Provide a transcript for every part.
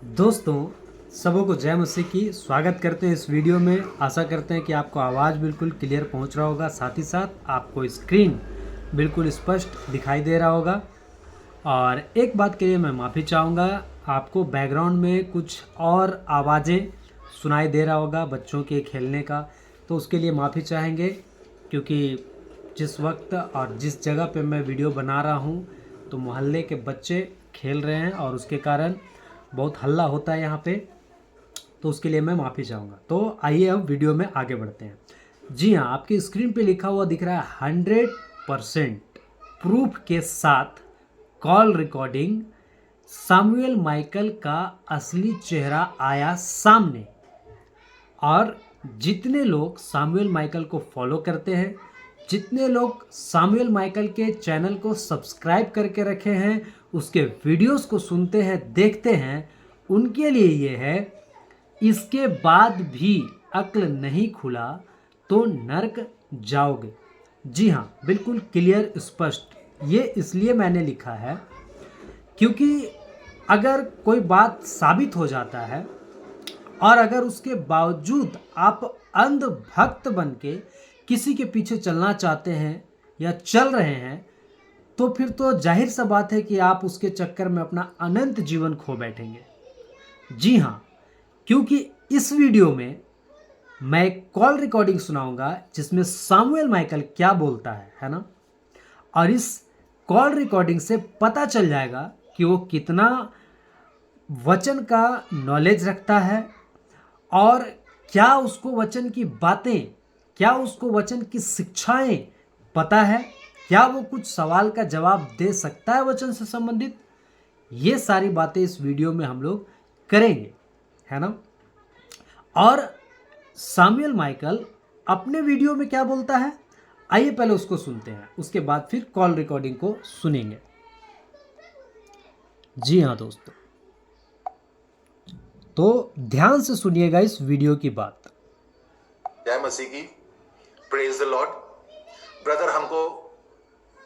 दोस्तों, सबों को जय मसीह की स्वागत करते हैं इस वीडियो में। आशा करते हैं कि आपको आवाज़ बिल्कुल क्लियर पहुंच रहा होगा, साथ ही साथ आपको स्क्रीन बिल्कुल स्पष्ट दिखाई दे रहा होगा। और एक बात के लिए मैं माफ़ी चाहूँगा, आपको बैकग्राउंड में कुछ और आवाज़ें सुनाई दे रहा होगा बच्चों के खेलने का, तो उसके लिए माफ़ी चाहेंगे, क्योंकि जिस वक्त और जिस जगह पे मैं वीडियो बना रहा हूँ तो मोहल्ले के बच्चे खेल रहे हैं और उसके कारण बहुत हल्ला होता है यहाँ पे, तो उसके लिए मैं माफ़ी चाहूँगा। तो आइए अब वीडियो में आगे बढ़ते हैं। जी हाँ, आपकी स्क्रीन पे लिखा हुआ दिख रहा है 100% प्रूफ के साथ कॉल रिकॉर्डिंग, सामुएल माइकल का असली चेहरा आया सामने। और जितने लोग सामुएल माइकल को फॉलो करते हैं, जितने लोग सामुएल माइकल के चैनल को सब्सक्राइब करके रखे हैं, उसके वीडियोस को सुनते हैं, देखते हैं, उनके लिए ये है, इसके बाद भी अक्ल नहीं खुला तो नरक जाओगे। जी हाँ, बिल्कुल क्लियर स्पष्ट। ये इसलिए मैंने लिखा है क्योंकि अगर कोई बात साबित हो जाता है और अगर उसके बावजूद आप अंधभक्त बन के किसी के पीछे चलना चाहते हैं या चल रहे हैं, तो फिर तो जाहिर सा बात है कि आप उसके चक्कर में अपना अनंत जीवन खो बैठेंगे। जी हाँ, क्योंकि इस वीडियो में मैं एक कॉल रिकॉर्डिंग सुनाऊंगा जिसमें सामुएल माइकल क्या बोलता है ना। और इस कॉल रिकॉर्डिंग से पता चल जाएगा कि वो कितना वचन का नॉलेज रखता है और क्या उसको वचन की बातें, क्या उसको वचन की शिक्षाएं पता है, क्या वो कुछ सवाल का जवाब दे सकता है वचन से संबंधित। ये सारी बातें इस वीडियो में हम लोग करेंगे, है ना। और सामुएल माइकल अपने वीडियो में क्या बोलता है, आइए पहले उसको सुनते हैं, उसके बाद फिर कॉल रिकॉर्डिंग को सुनेंगे। जी हाँ दोस्तों, तो ध्यान से सुनिएगा इस वीडियो की बात। जय मसीह की, प्रेज द लॉर्ड। ब्रदर, हमको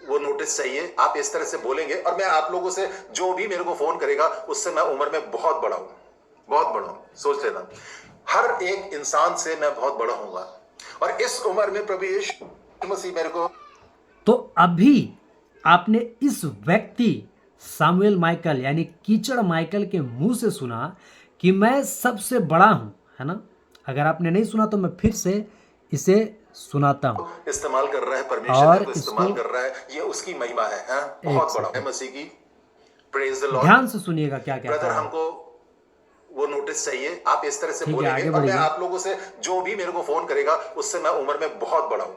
वो नोटिस चाहिए। आप इस तरह से बोलेंगे और मैं आप लोगों से, जो भी मेरे को फोन करेगा उससे मैं उम्र में बहुत बड़ा हूं, बहुत बड़ा हूं। सोच लेना, हर एक इंसान से मैं बहुत बड़ा हूंगा और इस उम्र में प्रभु यीशु मसीह मेरे को। तो अभी आपने इस व्यक्ति सामुएल माइकल यानी कीचड़ माइकल के मुंह से सुना कि मैं सबसे बड़ा हूं, है ना। अगर आपने नहीं सुना तो मैं फिर से इसे सुनाता हूं। इस्तेमाल कर रहा है, परमेश्वर और को इस्तेमाल कर रहा है, ये उसकी महिमा है, बहुत बड़ा है मसीह की। Praise the Lord. ध्यान से सुनिएगा क्या कहता ब्रदर, है। हमको वो नोटिस चाहिए। आप इस तरह से ठीक है, बोलेंगे आगे और मैं बढ़िए। आप लोगों से, जो भी मेरे को फोन करेगा उससे मैं उम्र में बहुत बड़ा हूं,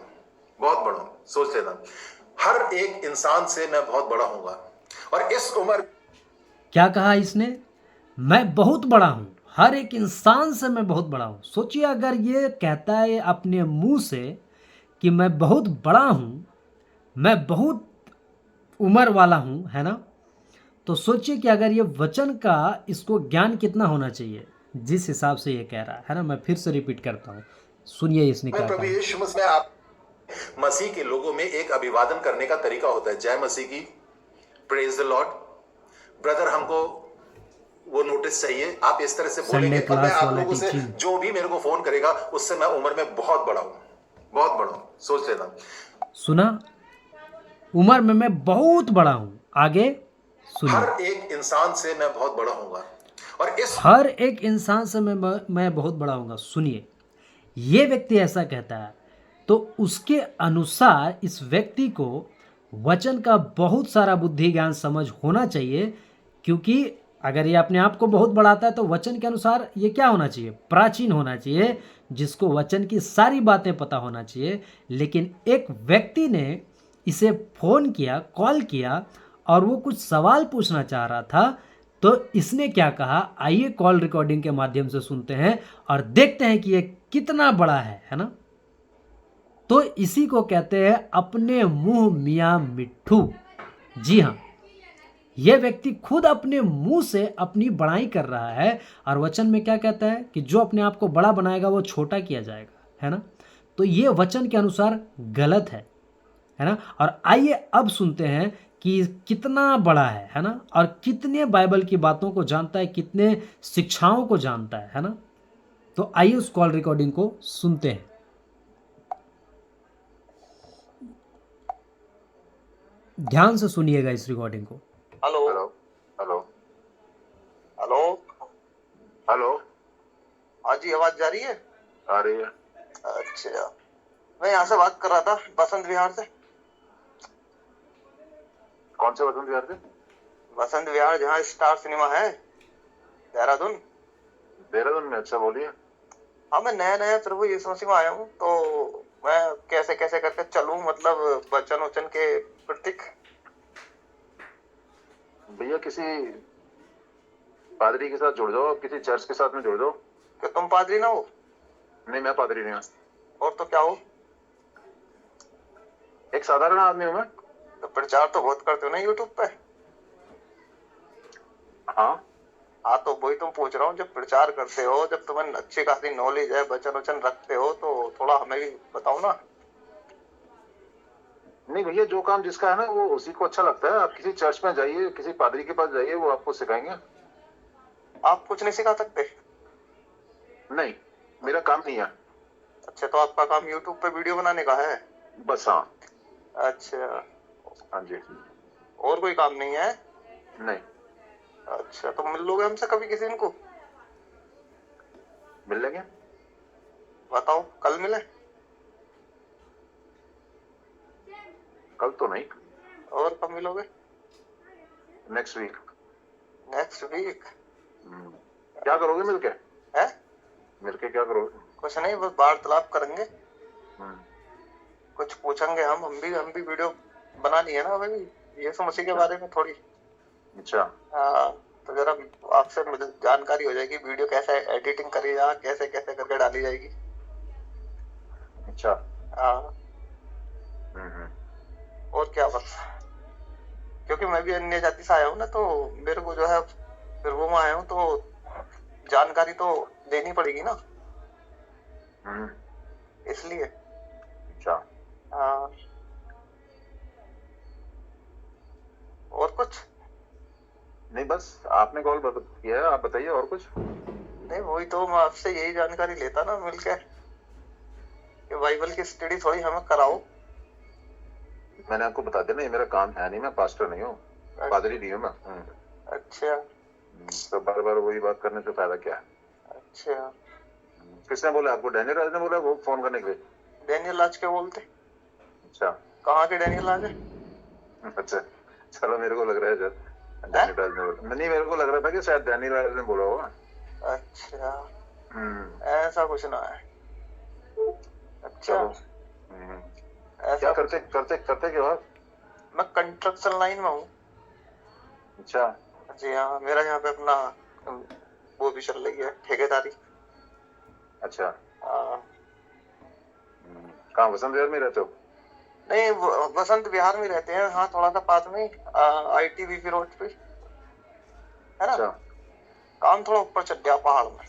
बहुत बड़ा हूं। सोच लेना, हर एक इंसान से मैं बहुत बड़ा हूंगा और इस उम्र। क्या कहा इसने, मैं बहुत बड़ा हूं, हर एक इंसान से मैं बहुत बड़ा हूं। सोचिए, अगर ये कहता है अपने मुंह से कि मैं बहुत बड़ा हूं, मैं बहुत उम्र वाला हूं, है ना, तो सोचिए कि अगर ये वचन का इसको ज्ञान कितना होना चाहिए, जिस हिसाब से ये कह रहा है ना। मैं फिर से रिपीट करता हूं, सुनिए इसने क्या प्रभु कहा। यीशु मसीह, आप मसीह के लोगों में एक अभिवादन करने का तरीका होता है। जय मसीह की, प्रेज द लॉर्ड। ब्रदर, हमको वो नोटिस चाहिए। आप इस तरह से बोलेंगे और मैं आप लोगों से, जो भी मेरे को फोन करेगा उससे मैं उम्र में बहुत बड़ा हूं, बहुत बड़ा हूं। सोच लेना, सुना, उम्र में मैं बहुत बड़ा हूं। आगे सुनिए। हर एक इंसान से मैं बहुत बड़ा हूंगा और इस हर एक इंसान से मैं बहुत बड़ा हूंगा। सुनिए, ये व्यक्ति ऐसा कहता है, तो उसके अनुसार इस व्यक्ति को वचन का बहुत सारा बुद्धि ज्ञान समझ होना चाहिए, क्योंकि अगर ये अपने आप को बहुत बढ़ाता है तो वचन के अनुसार ये क्या होना चाहिए, प्राचीन होना चाहिए, जिसको वचन की सारी बातें पता होना चाहिए। लेकिन एक व्यक्ति ने इसे फ़ोन किया, कॉल किया और वो कुछ सवाल पूछना चाह रहा था, तो इसने क्या कहा, आइए कॉल रिकॉर्डिंग के माध्यम से सुनते हैं और देखते हैं कि ये कितना बड़ा है ना। तो इसी को कहते हैं अपने मुंह मियाँ मिट्ठू। जी हाँ, यह व्यक्ति खुद अपने मुंह से अपनी बड़ाई कर रहा है और वचन में क्या कहता है कि जो अपने आप को बड़ा बनाएगा वो छोटा किया जाएगा, है ना। तो ये वचन के अनुसार गलत है ना। और आइए अब सुनते हैं कि कितना बड़ा है ना, और कितने बाइबल की बातों को जानता है, कितने शिक्षाओं को जानता है ना। तो आइए उस कॉल रिकॉर्डिंग को सुनते हैं। ध्यान से सुनिएगा इस रिकॉर्डिंग को। Hello hello hello hello. Hello. हाँ जी, आवाज जा रही है? आ रही है। अच्छा, मैं यहाँ से बात कर रहा था, बसंत विहार से। कौन से वसंत विहार से? बसंत विहार जहाँ स्टार सिनेमा है, देहरादून। देहरादून में? अच्छा, बोलिए। हाँ, मैं नया नया प्रभु यीशु मसीह में आया हूँ, तो मैं कैसे कैसे करके चलूँ, मतलब वचन वचन के प्रतीक। भैया किसी पादरी के साथ जुड़ जाओ, किसी चर्च के साथ में जुड़ जाओ। कि तुम पादरी ना हो? नहीं, मैं पादरी नहीं हूँ। और तो क्या हो? एक साधारण आदमी हूँ मैं। तो प्रचार तो बहुत करते हो ना यूट्यूब पे। हाँ हाँ, तो वही तुम पूछ रहा हूँ, जब प्रचार करते हो, जब तुम्हें अच्छी खासी नॉलेज है, वचन वचन रखते हो, तो थोड़ा हमें भी बताओ ना। नहीं भैया, जो काम जिसका है ना वो उसी को अच्छा लगता है। आप किसी चर्च में जाइए, किसी पादरी के पास जाइए, वो आपको सिखाएंगे। आप कुछ नहीं सिखा सकते? नहीं, मेरा काम नहीं है। अच्छा, तो आपका काम यूट्यूब पे वीडियो बनाने का है? बस, हाँ। अच्छा, हाँ जी। और कोई काम नहीं है? नहीं। अच्छा, तो मिल लोगे हमसे कभी किसी दिन को? मिल लेंगे। बताओ, कल मिले? कल तो नहीं, और कब मिलोगे? Next week. Next week? क्या करोगे मिलके? है? मिलके क्या करोगे? कुछ नहीं, बस वार्तालाप करेंगे, हम्म, कुछ पूछेंगे। हम भी वीडियो बना ली है ना अभी, यीशु मसीह के बारे में थोड़ी। अच्छा। हाँ, तो जरा आपसे मुझे जानकारी हो जाएगी, वीडियो कैसे एडिटिंग करी जा, कैसे कैसे करके डाली जाएगी। अच्छा। हाँ, हम्म। और क्या बस, क्योंकि मैं भी अन्य जाति से आया हूँ ना, तो मेरे को जो है, फिर वो मैं आया हूँ, तो जानकारी तो देनी पड़ेगी ना, हम्म। इसलिए। अच्छा। हाँ, और कुछ नहीं, बस आपने कॉल किया है, आप बताइए और कुछ। नहीं, वही तो मैं आपसे यही जानकारी लेता ना मिलके, कि बाइबल की स्टडी थोड़ी हमें कराओ। मैंने आपको बता दिया ना, ये मेरा काम है नहीं, मैं पास्टर नहीं हूँ, पादरी नहीं हूँ मैं। अच्छा तो बार बार वही बात करने से फायदा क्या है? अच्छा, किसने बोला आपको? डैनियल राज ने बोला वो फोन करने के लिए? डैनियल राज के बोलते? अच्छा। कहाँ के डैनियल राज है? अच्छा, चलो, मेरे को लग रहा है शायद डैनियल राज ने बोला। नहीं, मेरे को लग रहा था कि शायद डैनियल राज ने बोला होगा। अच्छा, ऐसा ऐसा कुछ ना है। अच्छा, चलो। क्या ऐसा करते करते करते क्या आप? मैं कंस्ट्रक्शन लाइन में हूँ। अच्छा। जी हाँ, मेरा यहाँ पे अपना वो भी चल रही है, ठेकेदारी। अच्छा। हाँ, कहाँ, वसंत विहार में रहते हो? नहीं, बसंत विहार में रहते हैं, हाँ, थोड़ा सा पास में, ITBP रोड पे है ना। अच्छा, काम थोड़ा ऊपर चढ़ गया पहाड़ में।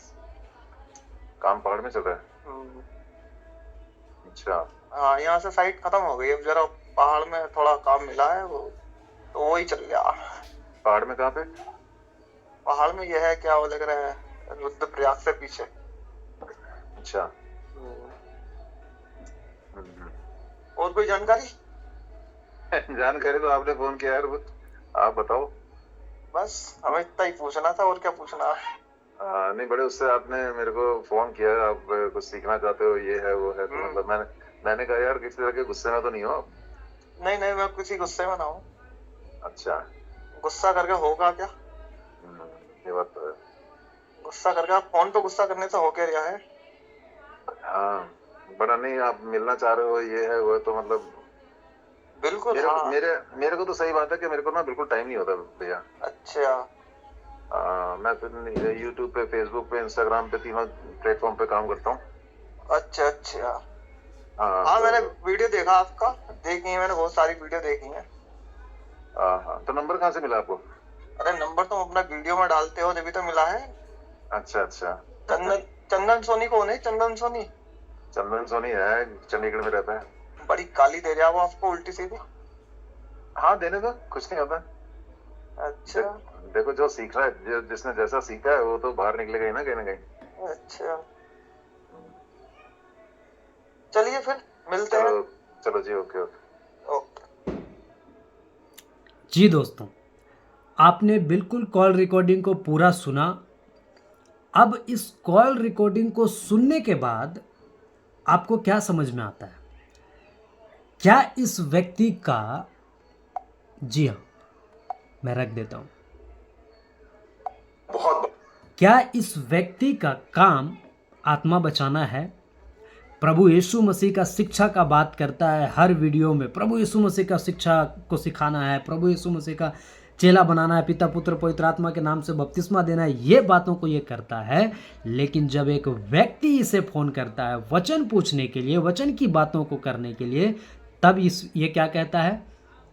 काम पहाड़ में चल रहा है। अच्छा। हाँ, यहाँ से साइट खत्म हो गई, अब जरा पहाड़ में थोड़ा काम मिला है, वो तो वही चल गया। पहाड़ में कहाँ पे? पहाड़ में यह है, क्या वो लग रहा है, रुद्रप्रयाग से पीछे। अच्छा। और कोई जानकारी? जानकारी तो आपने फोन किया यार, आप बताओ। बस हमें इतना ही पूछना था, और क्या पूछना है। नहीं, बड़े उससे आपने मेरे को फोन किया, आप कुछ सीखना चाहते हो, ये है वो है, तो मतलब मैंने कहा यार किसी तरह के गुस्से में तो नहीं हो? नहीं नहीं, मैं किसी गुस्से में ना हूँ। अच्छा। गुस्सा करके होगा क्या? ये बात तो है। गुस्सा करके, आप फोन पे गुस्सा करने से हो क्या रहा है? हाँ, बड़ा नहीं, आप मिलना चाह रहे हो, ये है वो है, तो मतलब बिल्कुल। मेरे को तो सही बात है कि मेरे को ना बिल्कुल टाइम नहीं होता भैया। अच्छा मैं फिर यूट्यूब पे, फेसबुक पे, इंस्टाग्राम पे, तीनों प्लेटफॉर्म पे काम करता हूँ। अच्छा अच्छा, हाँ, मैंने वीडियो देखा आपका, देखी है मैंने, बहुत सारी वीडियो देखी है। हाँ, तो नंबर कहाँ से मिला आपको? अरे, नंबर तुम अपना वीडियो में डालते हो तभी तो मिला है। अच्छा अच्छा। चंदन सोनी कौन है? चंदन सोनी? चंदन सोनी है, चंडीगढ़ में रहता है। बड़ी गाली दे रहा है वो आपको, उल्टी सीधी। हाँ देने दो, कुछ नहीं होता। अच्छा देखो जो सीख रहा है, जिसने जैसा सीखा है वो तो बाहर निकलेगा ही ना कहीं ना कहीं। अच्छा, चलिए फिर मिलते हैं। चलो चलो जी, ओके ओके। ओके। जी दोस्तों, आपने बिल्कुल कॉल रिकॉर्डिंग को पूरा सुना। अब इस कॉल रिकॉर्डिंग को सुनने के बाद आपको क्या समझ में आता है? क्या इस व्यक्ति का, जी हाँ, मैं रख देता हूँ, बहुत क्या इस व्यक्ति का काम आत्मा बचाना है? प्रभु यीशु मसीह का शिक्षा का बात करता है हर वीडियो में, प्रभु यीशु मसीह का शिक्षा को सिखाना है, प्रभु यीशु मसीह का चेला बनाना है, पिता पुत्र पवित्र आत्मा के नाम से बपतिस्मा देना है, ये बातों को ये करता है। लेकिन जब एक व्यक्ति इसे फ़ोन करता है वचन पूछने के लिए, वचन की बातों को करने के लिए, तब ये क्या कहता है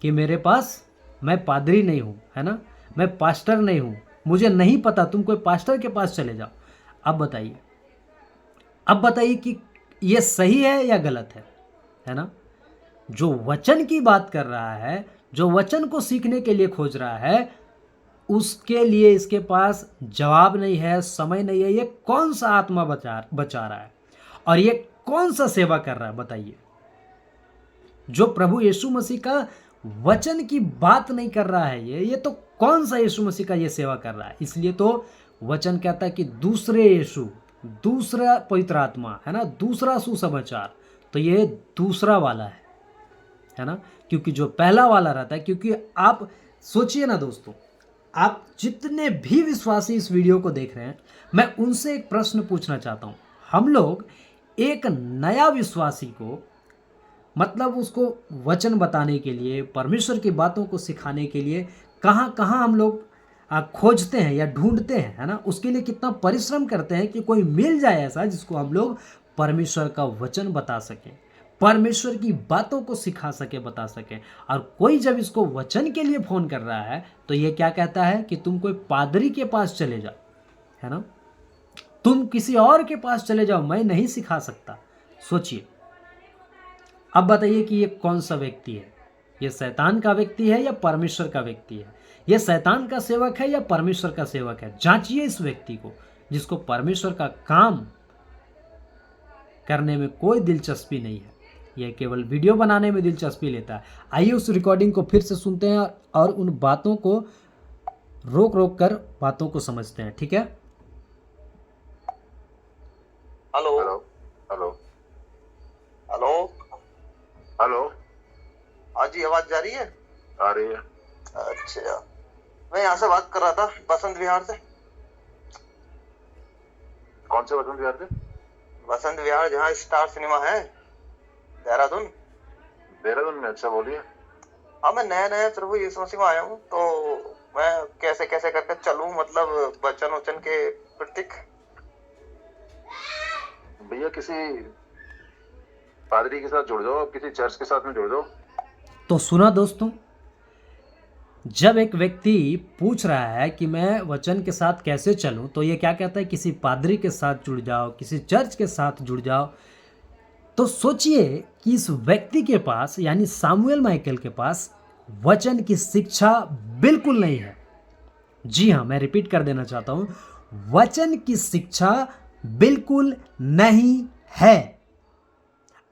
कि मेरे पास, मैं पादरी नहीं हूँ, है ना, मैं पास्टर नहीं हूँ, मुझे नहीं पता, तुम कोई पास्टर के पास चले जाओ। अब बताइए कि ये सही है या गलत है ना? जो वचन की बात कर रहा है, जो वचन को सीखने के लिए खोज रहा है, उसके लिए इसके पास जवाब नहीं है, समय नहीं है। ये कौन सा आत्मा बचा रहा है और ये कौन सा सेवा कर रहा है बताइए? जो प्रभु यीशु मसीह का वचन की बात नहीं कर रहा है, ये तो कौन सा यीशु मसीह का ये सेवा कर रहा है? इसलिए तो वचन कहता है कि दूसरे यीशु, दूसरा पवित्र आत्मा, है ना, दूसरा सुसमाचार, तो ये दूसरा वाला है ना, क्योंकि जो पहला वाला रहता है, क्योंकि आप सोचिए ना दोस्तों, आप जितने भी विश्वासी इस वीडियो को देख रहे हैं, मैं उनसे एक प्रश्न पूछना चाहता हूँ। हम लोग एक नया विश्वासी को, मतलब उसको वचन बताने के लिए, परमेश्वर की बातों को सिखाने के लिए कहाँ कहाँ हम लोग खोजते हैं या ढूंढते हैं, है ना, उसके लिए कितना परिश्रम करते हैं कि कोई मिल जाए ऐसा जिसको हम लोग परमेश्वर का वचन बता सकें, परमेश्वर की बातों को सिखा सके, बता सके। और कोई जब इसको वचन के लिए फ़ोन कर रहा है तो ये क्या कहता है कि तुम कोई पादरी के पास चले जाओ, है ना, तुम किसी और के पास चले जाओ, मैं नहीं सिखा सकता। सोचिए, अब बताइए कि ये कौन सा व्यक्ति है? ये शैतान का व्यक्ति है या परमेश्वर का व्यक्ति है? ये शैतान का सेवक है या परमेश्वर का सेवक है? जांचिए इस व्यक्ति को, जिसको परमेश्वर का काम करने में कोई दिलचस्पी नहीं है, यह केवल वीडियो बनाने में दिलचस्पी लेता है। आइए उस रिकॉर्डिंग को फिर से सुनते हैं और उन बातों को रोक रोक कर बातों को समझते हैं, ठीक है? Hello hello hello hello. Hello. हाँ जी, आवाज जा रही है? आ रही है। अच्छा, मैं यहाँ से बात कर रहा था, बसंत विहार से। कौन से वचन विहार से? बसंत विहार, जहाँ स्टार सिनेमा है, देहरादून। देहरादून में? अच्छा बोलिए। हाँ, मैं नया नया प्रभु यीशु मसीह में आया हूँ, तो मैं कैसे कैसे करके चलूँ, मतलब वचन वचन के प्रतीक। भैया किसी पादरी के साथ जुड़ जाओ, किसी चर्च के साथ में जुड़ जाओ। तो सुना दोस्तों, जब एक व्यक्ति पूछ रहा है कि मैं वचन के साथ कैसे चलूं, तो ये क्या कहता है? किसी पादरी के साथ जुड़ जाओ, किसी चर्च के साथ जुड़ जाओ। तो सोचिए कि इस व्यक्ति के पास, यानी सामुएल माइकल के पास, वचन की शिक्षा बिल्कुल नहीं है। जी हाँ, मैं रिपीट कर देना चाहता हूं, वचन की शिक्षा बिल्कुल नहीं है।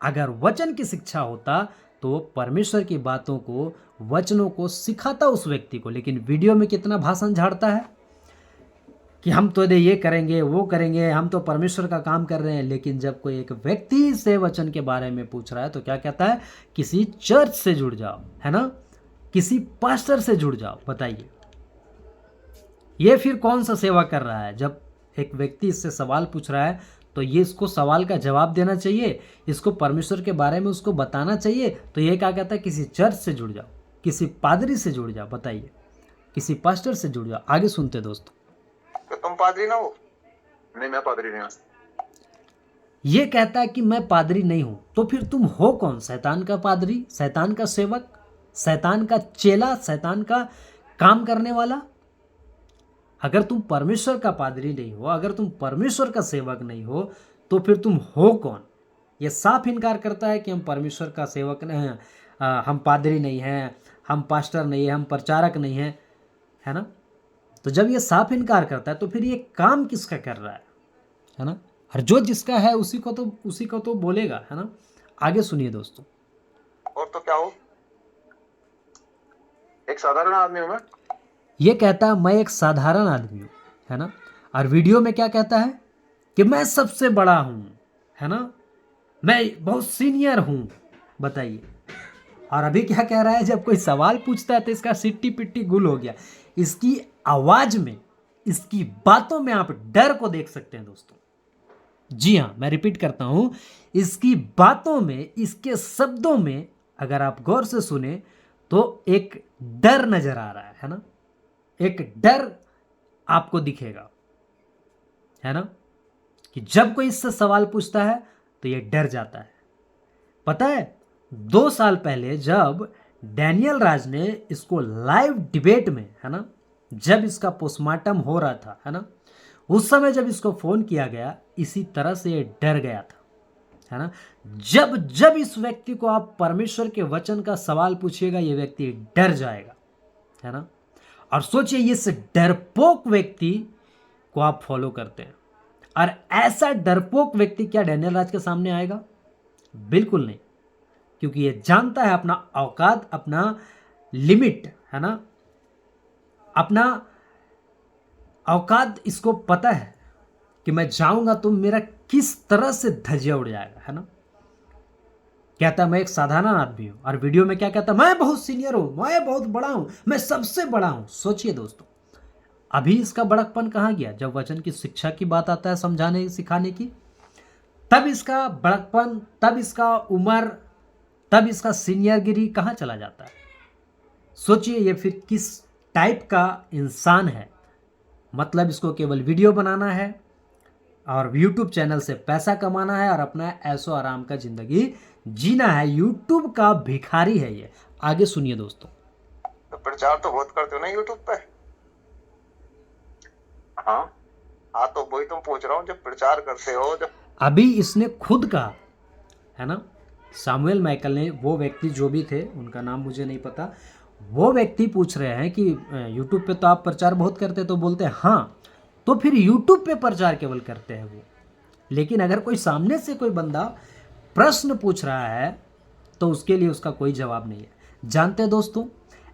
अगर वचन की शिक्षा होता तो वो परमेश्वर की बातों को, वचनों को सिखाता उस व्यक्ति को। लेकिन वीडियो में कितना भाषण झाड़ता है कि हम तो ये करेंगे, वो करेंगे, हम तो परमेश्वर का काम कर रहे हैं। लेकिन जब कोई एक व्यक्ति से वचन के बारे में पूछ रहा है तो क्या कहता है? किसी चर्च से जुड़ जाओ, है ना, किसी पास्टर से जुड़ जाओ। बताइए, ये फिर कौन सा सेवा कर रहा है? जब एक व्यक्ति इससे सवाल पूछ रहा है तो ये इसको सवाल का जवाब देना चाहिए, इसको परमेश्वर के बारे में उसको बताना चाहिए। तो ये क्या कहता है? किसी चर्च से जुड़ जाओ, किसी पादरी से जुड़ जाओ। बताइए, किसी पास्टर से जुड़ जाओ। आगे सुनते दोस्तों। तो तुम पादरी ना हो? नहीं, मैं पादरी नहीं हूँ। ये कहता है कि मैं पादरी नहीं हूं, तो फिर तुम हो कौन? शैतान का पादरी, शैतान का सेवक, शैतान का चेला, शैतान का काम करने वाला। अगर तुम परमेश्वर का पादरी नहीं हो, अगर तुम परमेश्वर का सेवक नहीं हो, तो फिर तुम हो कौन? ये साफ इनकार करता है कि हम परमेश्वर का सेवक नहीं हैं, हम पादरी नहीं हैं, हम पास्टर नहीं है, हम प्रचारक नहीं हैं, है ना। तो जब ये साफ इनकार करता है तो फिर ये काम किसका कर रहा है ना। और जो जिसका है उसी को तो बोलेगा, है ना। आगे सुनिए दोस्तों। और तो क्या हो, एक साधारण आदमी हूं मैं। ये कहता है मैं एक साधारण आदमी हूँ, है ना। और वीडियो में क्या कहता है कि मैं सबसे बड़ा हूँ, है ना, मैं बहुत सीनियर हूँ। बताइए। और अभी क्या कह रहा है, जब कोई सवाल पूछता है तो इसका सिट्टी पिट्टी गुल हो गया। इसकी आवाज में, इसकी बातों में आप डर को देख सकते हैं दोस्तों। जी हाँ, मैं रिपीट करता हूं, इसकी बातों में, इसके शब्दों में अगर आप गौर से सुने तो एक डर नजर आ रहा है ना। एक डर आपको दिखेगा, है ना, कि जब कोई इससे सवाल पूछता है तो ये डर जाता है। पता है 2 साल पहले जब डैनियल राज ने इसको लाइव डिबेट में, है ना, जब इसका पोस्टमार्टम हो रहा था, है ना, उस समय जब इसको फोन किया गया इसी तरह से ये डर गया था, है ना। जब जब इस व्यक्ति को आप परमेश्वर के वचन का सवाल पूछिएगा ये व्यक्ति डर जाएगा, है ना। और सोचिए इस डरपोक व्यक्ति को आप फॉलो करते हैं, और ऐसा डरपोक व्यक्ति क्या डैनियल राज के सामने आएगा? बिल्कुल नहीं, क्योंकि ये जानता है अपना औकात, अपना लिमिट, है ना, अपना औकात इसको पता है कि मैं जाऊंगा तो मेरा किस तरह से धज्जिया उड़ जाएगा, है ना। कहता मैं एक साधारण आदमी हूं, और वीडियो में क्या कहता, मैं बहुत सीनियर हूं, मैं बहुत बड़ा हूं, मैं सबसे बड़ा हूं। सोचिए दोस्तों, अभी इसका बड़कपन कहां गया? जब वचन की शिक्षा की बात आता है, समझाने सिखाने की, तब इसका बड़कपन, तब इसका उम्र, तब इसका सीनियरगिरी कहां चला जाता है? सोचिए ये फिर किस टाइप का इंसान है। मतलब इसको केवल वीडियो बनाना है और YouTube चैनल से पैसा कमाना है और अपना ऐशो आराम का जिंदगी जीना है। YouTube का भिखारी है ये। आगे सुनिए दोस्तों। तो प्रचार तो बहुत करते हो ना यूट्यूब पे। हाँ तो वही तुम पूछ रहा हूँ, जब प्रचार करते हो, जब अभी इसने खुद कहा, है ना, सामुएल माइकल ने, वो व्यक्ति जो भी थे उनका नाम मुझे नहीं पता, वो व्यक्ति पूछ रहे हैं कि यूट्यूब पे तो आप प्रचार बहुत करते, तो बोलते हैं हाँ, तो फिर यूट्यूब पे प्रचार केवल करते हैं वो। लेकिन अगर कोई सामने से कोई बंदा प्रश्न पूछ रहा है तो उसके लिए उसका कोई जवाब नहीं है। जानते हैं दोस्तों,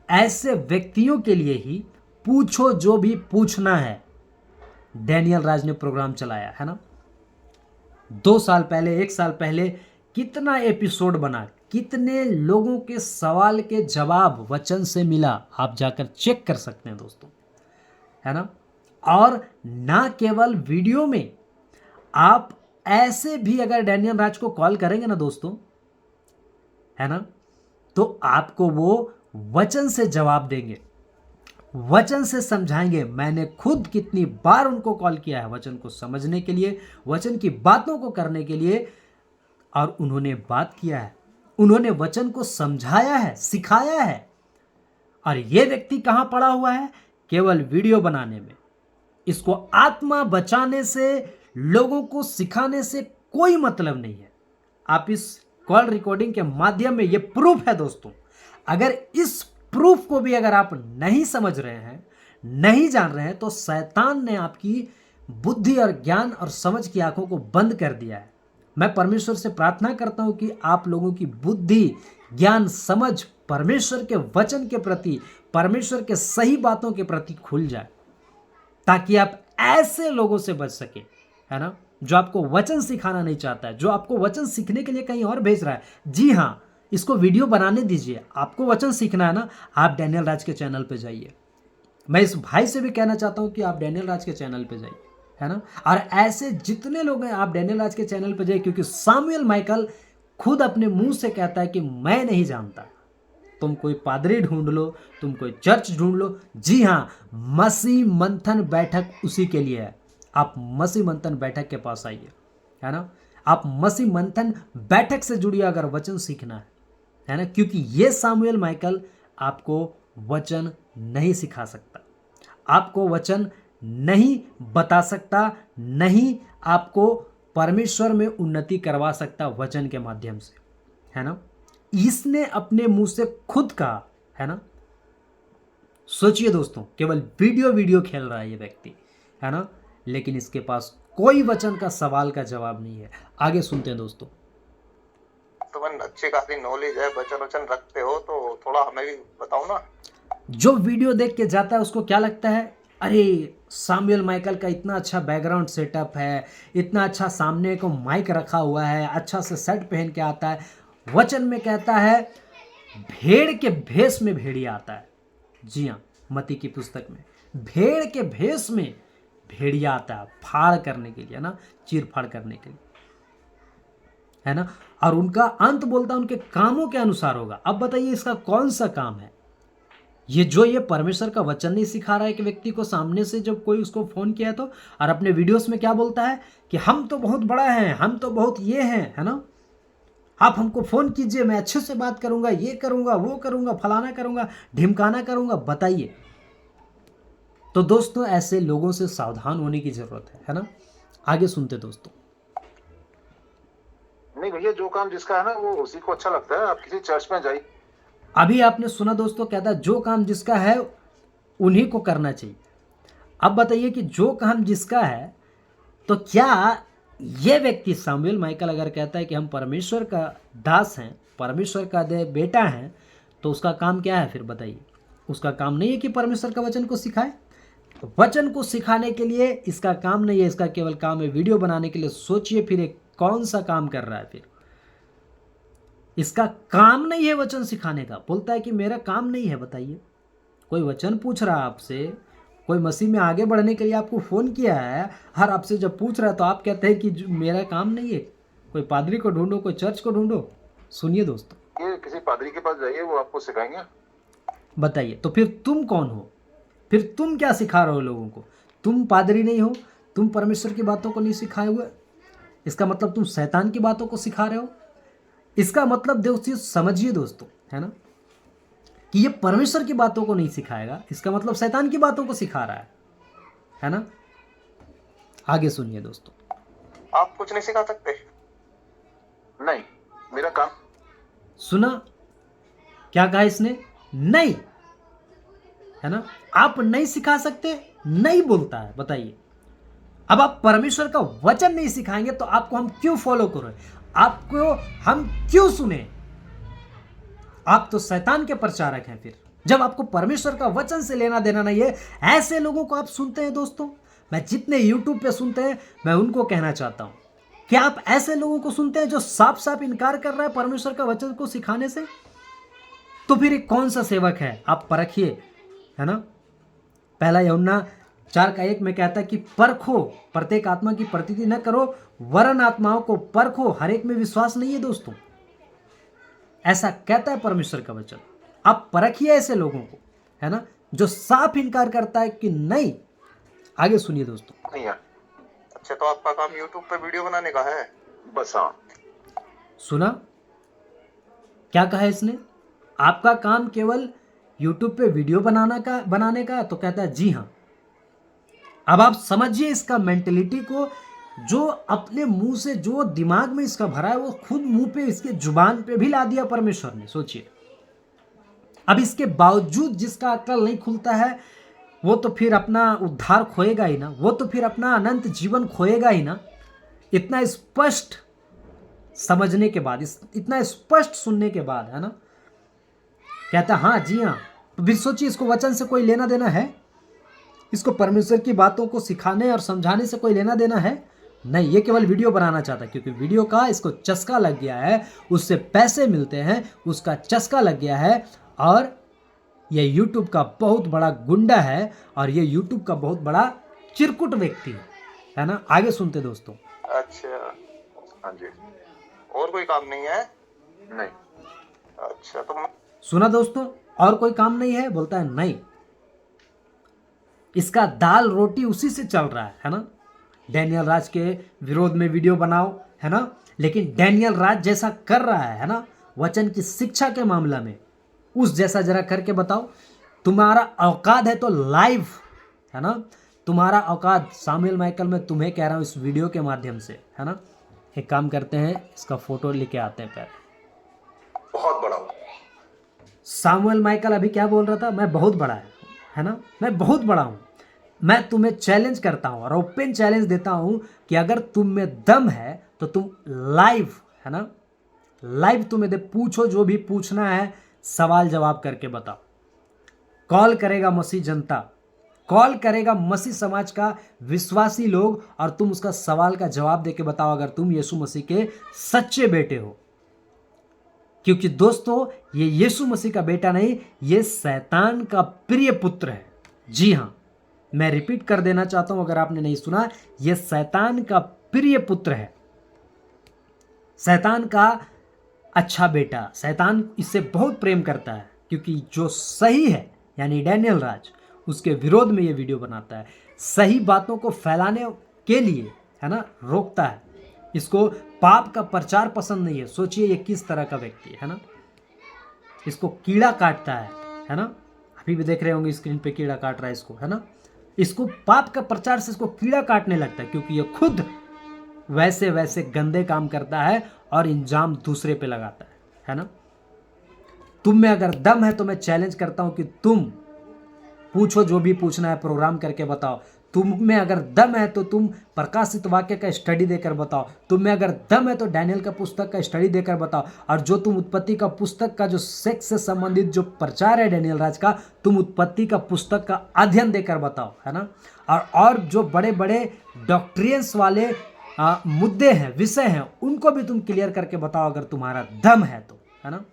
ऐसे व्यक्तियों के लिए ही पूछो जो भी पूछना है डैनियल राज ने प्रोग्राम चलाया, है ना। 2 साल पहले, 1 साल पहले कितना एपिसोड बना, कितने लोगों के सवाल के जवाब वचन से मिला, आप जाकर चेक कर सकते हैं दोस्तों, है ना। और ना केवल वीडियो में, आप ऐसे भी अगर डैनियल राज को कॉल करेंगे ना दोस्तों, है ना, तो आपको वो वचन से जवाब देंगे, वचन से समझाएंगे। मैंने खुद कितनी बार उनको कॉल किया है वचन को समझने के लिए, वचन की बातों को करने के लिए, और उन्होंने बात किया है, उन्होंने वचन को समझाया है, सिखाया है। और ये व्यक्ति कहां पड़ा हुआ है? केवल वीडियो बनाने में। इसको आत्मा बचाने से, लोगों को सिखाने से कोई मतलब नहीं है। आप इस कॉल रिकॉर्डिंग के माध्यम में, ये प्रूफ है दोस्तों। अगर इस प्रूफ को भी अगर आप नहीं समझ रहे हैं, नहीं जान रहे हैं, तो शैतान ने आपकी बुद्धि और ज्ञान और समझ की आंखों को बंद कर दिया है। मैं परमेश्वर से प्रार्थना करता हूं कि आप लोगों की बुद्धि, ज्ञान, समझ परमेश्वर के वचन के प्रति, परमेश्वर के सही बातों के प्रति खुल जाए, ताकि आप ऐसे लोगों से बच सके, है ना, जो आपको वचन सिखाना नहीं चाहता है, जो आपको वचन सीखने के लिए कहीं और भेज रहा है। जी हाँ, इसको वीडियो बनाने दीजिए। आपको वचन सीखना है ना, आप डैनियल राज के चैनल पे जाइए। मैं इस भाई से भी कहना चाहता हूं कि आप डैनियल राज के चैनल पे जाइए, है ना। और ऐसे जितने लोग हैं आप डैनियल राज के चैनल पे जाइए, क्योंकि सामुएल माइकल खुद अपने मुंह से कहता है कि मैं नहीं जानता। तुम कोई पादरी ढूंढ लो, तुम कोई चर्च ढूंढ लो। जी हाँ, मसीह मंथन बैठक उसी के लिए है। आप मसीह मंथन बैठक के पास आइए, है ना। आप मसीह मंथन बैठक से जुड़िए अगर वचन सीखना है ना, क्योंकि ये सामुएल माइकल आपको वचन नहीं सिखा सकता, आपको वचन नहीं बता सकता, नहीं आपको परमेश्वर में उन्नति करवा सकता वचन के माध्यम से, है ना। इसने अपने मुंह से खुद कहा, है ना, सोचिए दोस्तों, केवल वीडियो खेल रहा है ये व्यक्ति, है ना, लेकिन इसके पास कोई वचन का सवाल का जवाब नहीं है। आगे सुनते हैं दोस्तों। तुम्हें अच्छी खासी नॉलेज है, वचन वचन रखते हो, तो थोड़ा हमें भी बताओ ना। जो वीडियो देख के जाता है उसको क्या लगता है, अरे सामुएल माइकल का इतना अच्छा बैकग्राउंड सेटअप है, इतना अच्छा सामने को माइक रखा हुआ है, अच्छा से शर्ट पहन के आता है। वचन में कहता है भेड़ के भेष में भेड़िया आता है। जी हाँ, मती की पुस्तक में भेड़ के भेष में भेड़िया आता है, फाड़ करने के लिए, है ना, चीर फाड़ करने के लिए, है ना। और उनका अंत बोलता है उनके कामों के अनुसार होगा। अब बताइए इसका कौन सा काम है? ये परमेश्वर का वचन नहीं सिखा रहा है कि व्यक्ति को सामने से जब कोई उसको फोन किया तो, और अपने वीडियोस में क्या बोलता है कि हम तो बहुत बड़ा हैं, हम तो बहुत ये हैं, है ना, आप हमको फोन कीजिए, मैं अच्छे से बात करूंगा, ये करूंगा, वो करूंगा, फलाना करूंगा, ढिमकाना करूंगा। बताइए। तो दोस्तों ऐसे लोगों से सावधान होने की जरूरत है ना। आगे सुनते दोस्तों। नहीं भैया, जो काम जिसका है ना वो उसी को अच्छा लगता है। आप किसी चर्च में जाइए। अभी आपने सुना दोस्तों, कहता है जो काम जिसका है उन्हीं को करना चाहिए। अब बताइए कि जो काम जिसका है, तो क्या ये व्यक्ति सामुएल माइकल अगर कहता है कि हम परमेश्वर का दास हैं, परमेश्वर का बेटा हैं, तो उसका काम क्या है फिर? बताइए। उसका काम नहीं है कि परमेश्वर का वचन को सिखाए। वचन को सिखाने के लिए इसका काम नहीं है, इसका केवल काम है वीडियो बनाने के लिए। सोचिए फिर एक कौन सा काम कर रहा है फिर? इसका काम नहीं है वचन सिखाने का, बोलता है कि मेरा काम नहीं है। बताइए, कोई वचन पूछ रहा है आपसे, कोई मसीह में आगे बढ़ने के लिए आपको फ़ोन किया है, हर आपसे जब पूछ रहा है तो आप कहते हैं कि मेरा काम नहीं है, कोई पादरी को ढूंढो, कोई चर्च को ढूंढो। सुनिए दोस्तों, ये किसी पादरी के पास जाइए, वो आपको सिखाएंगे। बताइए तो फिर तुम कौन हो? फिर तुम क्या सिखा रहे हो लोगों को? तुम पादरी नहीं हो, तुम परमेश्वर की बातों को नहीं सिखाए हुए, इसका मतलब तुम शैतान की बातों को सिखा रहे हो। इसका मतलब दोस्तों समझिए दोस्तों, है ना, कि ये परमेश्वर की बातों को नहीं सिखाएगा, इसका मतलब शैतान की बातों को सिखा रहा है ना। आगे सुनिए दोस्तों। आप कुछ नहीं सिखा सकते? नहीं, मेरा काम। सुना क्या कहा इसने? नहीं, है ना, आप नहीं सिखा सकते, नहीं बोलता है। बताइए, अब आप परमेश्वर का वचन नहीं सिखाएंगे तो आपको हम क्यों फॉलो करें, आपको हम क्यों सुने? आप तो शैतान के प्रचारक हैं। फिर जब आपको परमेश्वर का वचन से लेना देना नहीं है, ऐसे लोगों को आप सुनते हैं। दोस्तों, मैं जितने यूट्यूब पे सुनते हैं, मैं उनको कहना चाहता हूं कि आप ऐसे लोगों को सुनते हैं जो साफ साफ इनकार कर रहा है परमेश्वर का वचन को सिखाने से, तो फिर एक कौन सा सेवक है? आप परखिए, है ना। पहला यूहन्ना 4:1 में कहता है कि परखो, प्रत्येक आत्मा की प्रतीति न करो, वरन आत्माओं को परखो, हर एक में विश्वास नहीं है। दोस्तों, ऐसा कहता है परमेश्वर का वचन। आप परखिए ऐसे लोगों को, है ना, जो साफ इनकार करता है कि नहीं। आगे सुनिए दोस्तों। नहीं है। अच्छा, तो आपका काम यूट्यूब पे वीडियो बनाने का है? बस हाँ। सुना क्या कहा इसने? आपका काम केवल यूट्यूब पे वीडियो बनाने का, तो कहता है जी हाँ। अब आप समझिए इसका मेंटेलिटी को, जो अपने मुंह से, जो दिमाग में इसका भरा है, वो खुद मुंह पे, इसके जुबान पे भी ला दिया परमेश्वर ने। सोचिए, अब इसके बावजूद जिसका अक्ल नहीं खुलता है, वो तो फिर अपना उद्धार खोएगा ही ना, वो तो फिर अपना अनंत जीवन खोएगा ही ना। इतना स्पष्ट समझने के बाद, इतना स्पष्ट सुनने के बाद, है ना, कहता हाँ जी हाँ। तो फिर सोचिए, इसको वचन से कोई लेना देना है? इसको परमेश्वर की बातों को सिखाने और समझाने से कोई लेना देना है? नहीं, ये केवल वीडियो बनाना चाहता है, क्योंकि वीडियो का इसको चस्का लग गया है, उससे पैसे मिलते हैं, उसका चस्का लग गया है। और ये यूट्यूब का बहुत बड़ा गुंडा है, और ये यूट्यूब का बहुत बड़ा चिरकुट व्यक्ति है ना। आगे सुनते दोस्तों। अच्छा, हाँ जी। और कोई काम नहीं है? नहीं। अच्छा, तो सुना दोस्तों, और कोई काम नहीं है? बोलता है नहीं, इसका दाल रोटी उसी से चल रहा है ना। डैनियल राज के विरोध में वीडियो बनाओ, है ना, लेकिन डैनियल राज जैसा कर रहा है ना, वचन की शिक्षा के मामला में, उस जैसा जरा करके बताओ। तुम्हारा औकात है तो लाइव, है ना, तुम्हारा औकात सामुएल माइकल, मैं तुम्हें कह रहा हूँ इस वीडियो के माध्यम से, है ना। एक काम करते हैं, इसका फोटो लेके आते हैं पहले। बहुत बड़ा हूँ। सामुएल माइकल अभी क्या बोल रहा था? मैं बहुत बड़ा है, है ना, मैं बहुत बड़ा हूँ। मैं तुम्हें चैलेंज करता हूँ और ओपन चैलेंज देता हूँ कि अगर तुम में दम है तो तुम लाइव, है ना, लाइव तुम यदि पूछो, जो भी पूछना है सवाल जवाब करके बताओ। कॉल करेगा मसीह जनता, कॉल करेगा मसीह समाज का विश्वासी लोग, और तुम उसका सवाल का जवाब देके बताओ अगर तुम यीशु मसीह के सच्चे बेटे हो। क्योंकि दोस्तों ये यीशु मसीह का बेटा नहीं, ये शैतान का प्रिय पुत्र है। जी हाँ, मैं रिपीट कर देना चाहता हूं अगर आपने नहीं सुना, ये शैतान का प्रिय पुत्र है, शैतान का अच्छा बेटा। शैतान इससे बहुत प्रेम करता है, क्योंकि जो सही है यानी डैनियल राज, उसके विरोध में ये वीडियो बनाता है, सही बातों को फैलाने के लिए, है ना, रोकता है। इसको पाप का प्रचार पसंद नहीं है। सोचिए ये किस तरह का व्यक्ति है ना, इसको कीड़ा काटता है ना, अभी भी देख रहे होंगे स्क्रीन पे कीड़ा काट रहा है इसको, है ना। इसको पाप का प्रचार से इसको कीड़ा काटने लगता है, क्योंकि ये खुद वैसे वैसे गंदे काम करता है और इंजाम दूसरे पे लगाता है ना। तुम में अगर दम है तो मैं चैलेंज करता हूं कि तुम पूछो, जो भी पूछना है प्रोग्राम करके बताओ। तुम में अगर दम है तो तुम प्रकाशित वाक्य का स्टडी देकर बताओ। तुम में अगर दम है तो डैनियल का पुस्तक का स्टडी देकर बताओ। और जो तुम उत्पत्ति का पुस्तक का जो सेक्स से संबंधित जो प्रचार है डैनियल राज का, तुम उत्पत्ति का पुस्तक का अध्ययन देकर बताओ, है ना। और जो बड़े बड़े डॉक्ट्रियंस वाले मुद्दे हैं, विषय हैं, उनको भी तुम क्लियर करके बताओ अगर तुम्हारा दम है तो, है ना।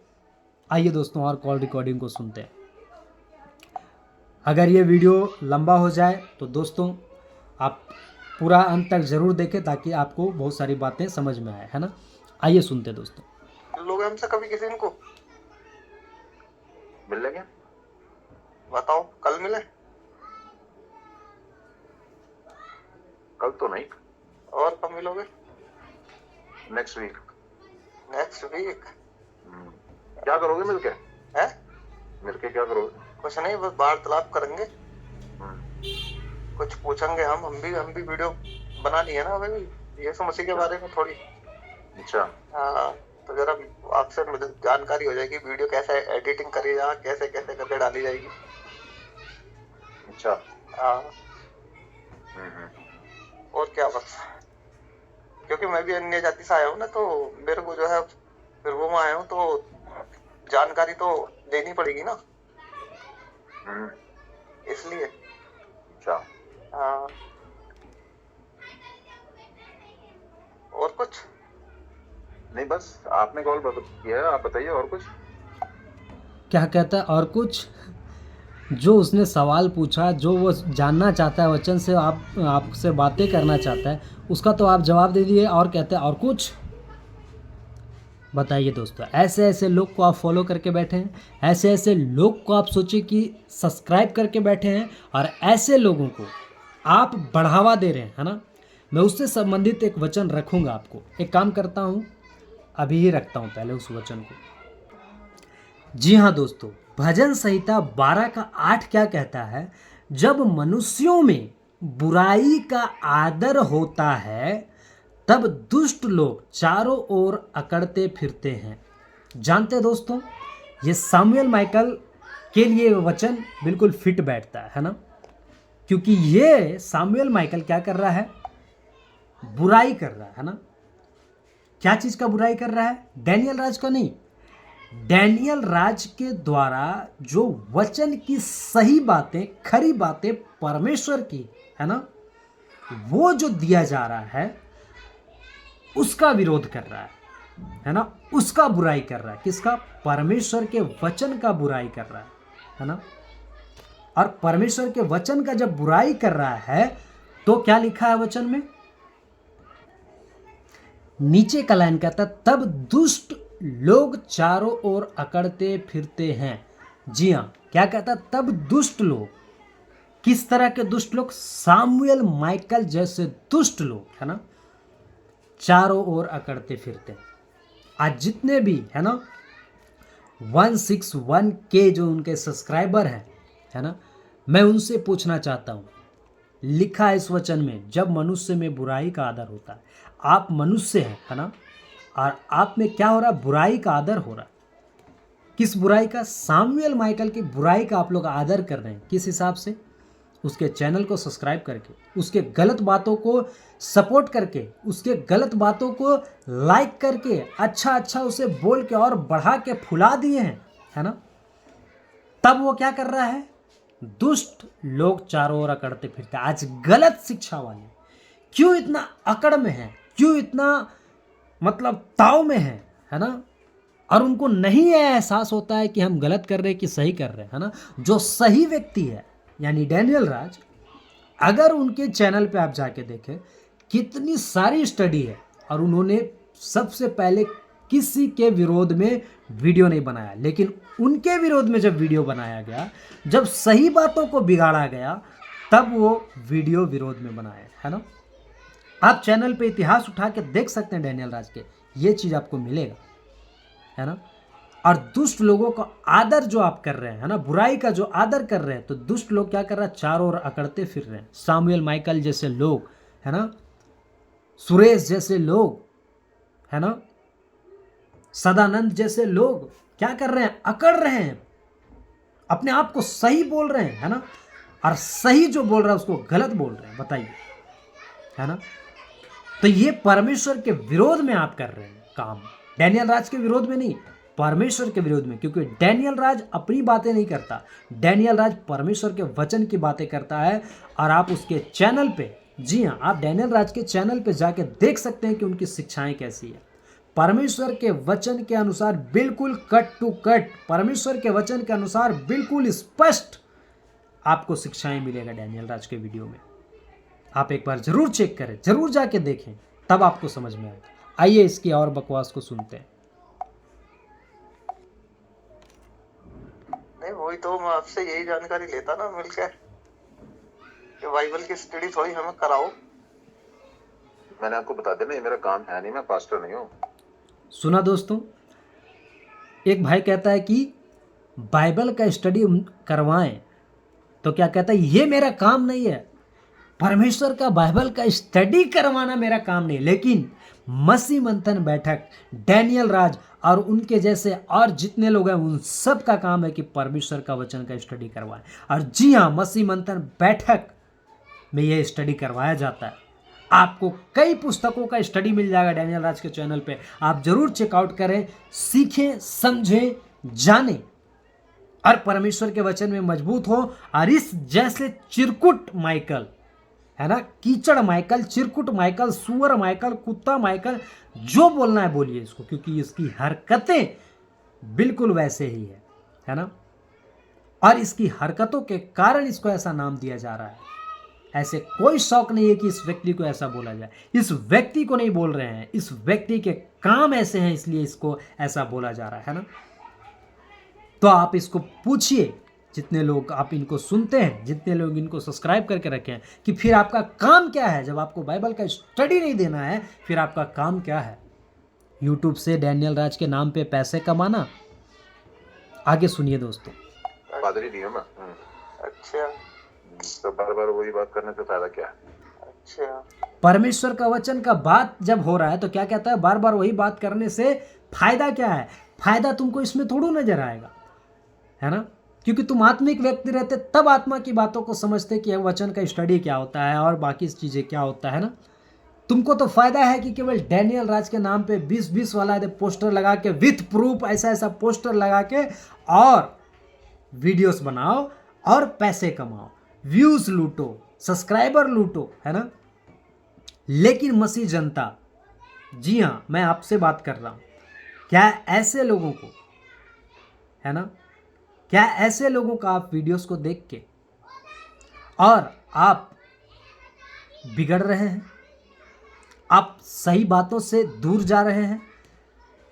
आइए दोस्तों और कॉल रिकॉर्डिंग को सुनते हैं। अगर ये वीडियो लंबा हो जाए तो दोस्तों आप पूरा अंत तक जरूर देखें, ताकि आपको बहुत सारी बातें समझ में आए, है ना। आइए सुनते दोस्तों। लोग हमसे कभी किसी को मिल लेंगे? बताओ, कल मिले? कल तो नहीं, और कब मिलोगे? Next week. Next week? क्या करोगे मिलके? है? मिलके क्या करोगे? कुछ नहीं, बस वार्तालाप करेंगे, कुछ पूछेंगे। हम भी वीडियो बनानी है ना हमें भी, यीशु मसीह के बारे में थोड़ी। अच्छा। हाँ, तो जरा आपसे मुझे जानकारी हो जाएगी, वीडियो कैसे एडिटिंग करी जा, कैसे कैसे करके डाली जाएगी। अच्छा। हाँ, और क्या बस, क्योंकि मैं भी अन्य जाति से आया हूँ ना, तो मेरे को जो है फिर वो आया हूँ, तो जानकारी तो देनी पड़ेगी ना, इसलिए। अच्छा। हाँ, और कुछ नहीं, बस आपने कॉल किया है, आप बताइए और कुछ। क्या कहता है और कुछ? जो उसने सवाल पूछा, जो वो जानना चाहता है वचन से, आपसे बातें करना चाहता है, उसका तो आप जवाब दे दिए, और कहते हैं और कुछ। बताइए दोस्तों, ऐसे ऐसे लोग को आप फॉलो करके बैठे हैं, ऐसे ऐसे लोग को आप सोचिए कि सब्सक्राइब करके बैठे हैं, और ऐसे लोगों को आप बढ़ावा दे रहे हैं, है ना। मैं उससे संबंधित एक वचन रखूंगा आपको। एक काम करता हूं, अभी ही रखता हूं पहले उस वचन को। जी हाँ दोस्तों, भजन संहिता 12:8 क्या कहता है? जब मनुष्यों में बुराई का आदर होता है, तब दुष्ट लोग चारों ओर अकड़ते फिरते हैं। जानते हैं दोस्तों, ये सामुएल माइकल के लिए वचन बिल्कुल फिट बैठता है ना, क्योंकि ये सामुएल माइकल क्या कर रहा है? बुराई कर रहा है ना। क्या चीज का बुराई कर रहा है? डैनियल राज का नहीं, डैनियल राज के द्वारा जो वचन की सही बातें, खरी बातें परमेश्वर की, है ना, वो जो दिया जा रहा है उसका विरोध कर रहा है ना, उसका बुराई कर रहा है। किसका? परमेश्वर के वचन का बुराई कर रहा है ना। और परमेश्वर के वचन का जब बुराई कर रहा है तो क्या लिखा है वचन में? नीचे का लाइन कहता है, तब दुष्ट लोग चारों ओर अकड़ते फिरते हैं। जी हाँ, क्या कहता है? तब दुष्ट लोग। किस तरह के दुष्ट लोग? सामुएल माइकल जैसे दुष्ट लोग, है ना, चारों ओर अकड़ते फिरते हैं। आज जितने भी, है ना, 161K जो उनके सब्सक्राइबर हैं, है ना, मैं उनसे पूछना चाहता हूं, लिखा है इस वचन में, जब मनुष्य में बुराई का आदर होता है। आप मनुष्य हैं, है ना, और आप में क्या हो रहा है? बुराई का आदर हो रहा है। किस बुराई का? सामुएल माइकल की बुराई का आप लोग आदर कर रहे हैं। किस हिसाब से? उसके चैनल को सब्सक्राइब करके, उसके गलत बातों को सपोर्ट करके, उसके गलत बातों को लाइक करके, अच्छा अच्छा उसे बोल के और बढ़ा के फुला दिए हैं, है ना। तब वो क्या कर रहा है? दुष्ट लोग चारों ओर अकड़ते फिरते, आज गलत शिक्षा वाले क्यों इतना अकड़ में है, क्यों इतना मतलब ताव में है ना। और उनको नहीं है एहसास होता है कि हम गलत कर रहे हैं कि सही कर रहे हैं, है ना। जो सही व्यक्ति है यानी डैनियल राज, अगर उनके चैनल पे आप जाके देखें कितनी सारी स्टडी है, और उन्होंने सबसे पहले किसी के विरोध में वीडियो नहीं बनाया, लेकिन उनके विरोध में जब वीडियो बनाया गया, जब सही बातों को बिगाड़ा गया, तब वो वीडियो विरोध में बनाया, है ना। आप चैनल पे इतिहास उठा के देख सकते हैं डैनियल राज के, ये चीज़ आपको मिलेगा, है ना। और दुष्ट लोगों का आदर जो आप कर रहे हैं, है ना, बुराई का जो आदर कर रहे हैं, तो दुष्ट लोग क्या कर रहे हैं? चारों ओर अकड़ते फिर रहे हैं। सामुएल माइकल जैसे लोग, है ना, सुरेश जैसे लोग, है ना, सदानंद जैसे लोग क्या कर रहे हैं? अकड़ रहे हैं, अपने आप को सही बोल रहे हैं, है ना, और सही जो बोल रहा है उसको गलत बोल रहे हैं। बताइए, है ना। तो ये परमेश्वर के विरोध में आप कर रहे हैं काम, डैनियल राज के विरोध में नहीं, परमेश्वर के विरोध में। क्योंकि डैनियल राज अपनी बातें नहीं करता, डैनियल राज परमेश्वर के वचन की बातें करता है। और आप उसके चैनल पे, जी हाँ, आप डैनियल राज के चैनल पे जाके देख सकते हैं कि उनकी शिक्षाएं कैसी है। परमेश्वर के वचन के अनुसार बिल्कुल कट टू कट, परमेश्वर के वचन के अनुसार बिल्कुल स्पष्ट आपको शिक्षाएं मिलेगा डैनियल राज के वीडियो में। आप एक बार जरूर चेक करें, जरूर जाके देखें, तब आपको समझ में आएगा। आइए इसकी और बकवास को सुनते हैं। नहीं, वही तो मैं आपसे यही जानकारी लेता ना मिलकर कि बाइबल की स्टडी थोड़ी हमें कराओ। मैंने आपको बता दिया ना, ये मेरा काम है नहीं, मैं पास्टर नहीं हूँ। सुना दोस्तों, एक भाई कहता है कि बाइबल का स्टडी करवाएं, तो क्या कहता है? ये मेरा काम नहीं है, परमेश्वर का बाइबल का स्टडी करवाना मेरा काम नहीं। लेकिन मसीह मंथन बैठक, डैनियल राज और उनके जैसे और जितने लोग हैं, उन सब का काम है कि परमेश्वर का वचन का स्टडी करवाएं। और जी हाँ, मसीह मंथन बैठक में ये स्टडी करवाया जाता है। आपको कई पुस्तकों का स्टडी मिल जाएगा डैनियल राज के चैनल पे, आप जरूर चेकआउट करें, सीखें, समझें, जानें और परमेश्वर के वचन में मजबूत हो। और इस जैसे चिरकुट माइकल, है ना, कीचड़ माइकल, चिरकुट माइकल, सुअर माइकल, कुत्ता माइकल, जो बोलना है बोलिए इसको, क्योंकि इसकी हरकतें बिल्कुल वैसे ही है ना। और इसकी हरकतों के कारण इसको ऐसा नाम दिया जा रहा है। ऐसे कोई शौक नहीं है कि इस व्यक्ति को ऐसा बोला जाए। इस व्यक्ति को नहीं बोल रहे हैं, इस व्यक्ति के काम ऐसे हैं, इसलिए इसको ऐसा बोला जा रहा है ना। तो आप इसको पूछिए, जितने लोग आप इनको सुनते हैं, जितने लोग इनको सब्सक्राइब करके रखे हैं, कि फिर आपका काम क्या है? जब आपको बाइबल का स्टडी नहीं देना है, फिर आपका काम क्या है? यूट्यूब से डैनियल राज के नाम पे पैसे कमाना? आगे सुनिए दोस्तों। पादरी नहीं हूँ मैं। अच्छा, तो बार बार वही बात करने से फायदा क्या है? अच्छा, परमेश्वर का वचन का बात जब हो रहा है तो क्या कहता है? बार बार वही बात करने से फायदा क्या है? फायदा तुमको इसमें थोड़ा नजर आएगा, है ना, क्योंकि तुम आत्मिक व्यक्ति रहते, तब आत्मा की बातों को समझते कि वचन का स्टडी क्या होता है और बाकी चीज़ें क्या होता है ना। तुमको तो फायदा है कि केवल डैनियल राज के नाम पे 20-20 वाला पोस्टर लगा के, विथ प्रूफ ऐसा ऐसा पोस्टर लगा के और वीडियोस बनाओ और पैसे कमाओ, व्यूज लूटो, सब्सक्राइबर लूटो, है ना। लेकिन मसीह जनता, जी हाँ, मैं आपसे बात कर रहा हूँ, क्या ऐसे लोगों को, है ना, क्या ऐसे लोगों का आप वीडियोस को देख के और आप बिगड़ रहे हैं, आप सही बातों से दूर जा रहे हैं?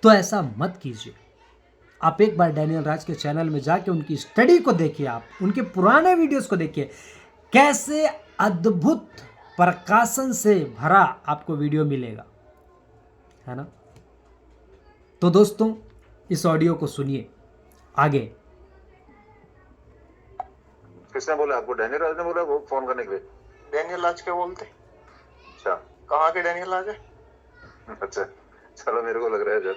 तो ऐसा मत कीजिए। आप एक बार डैनियल राज के चैनल में जाके उनकी स्टडी को देखिए, आप उनके पुराने वीडियोस को देखिए, कैसे अद्भुत प्रकाशन से भरा आपको वीडियो मिलेगा, है ना। तो दोस्तों, इस ऑडियो को सुनिए आगे। किसने बोला आपको? डैनियल राज ने बोला वो फोन करने के लिए? डैनियल राज के बोलते? अच्छा, कहाँ के डैनियल राज है? अच्छा, चलो, मेरे को लग रहा है जब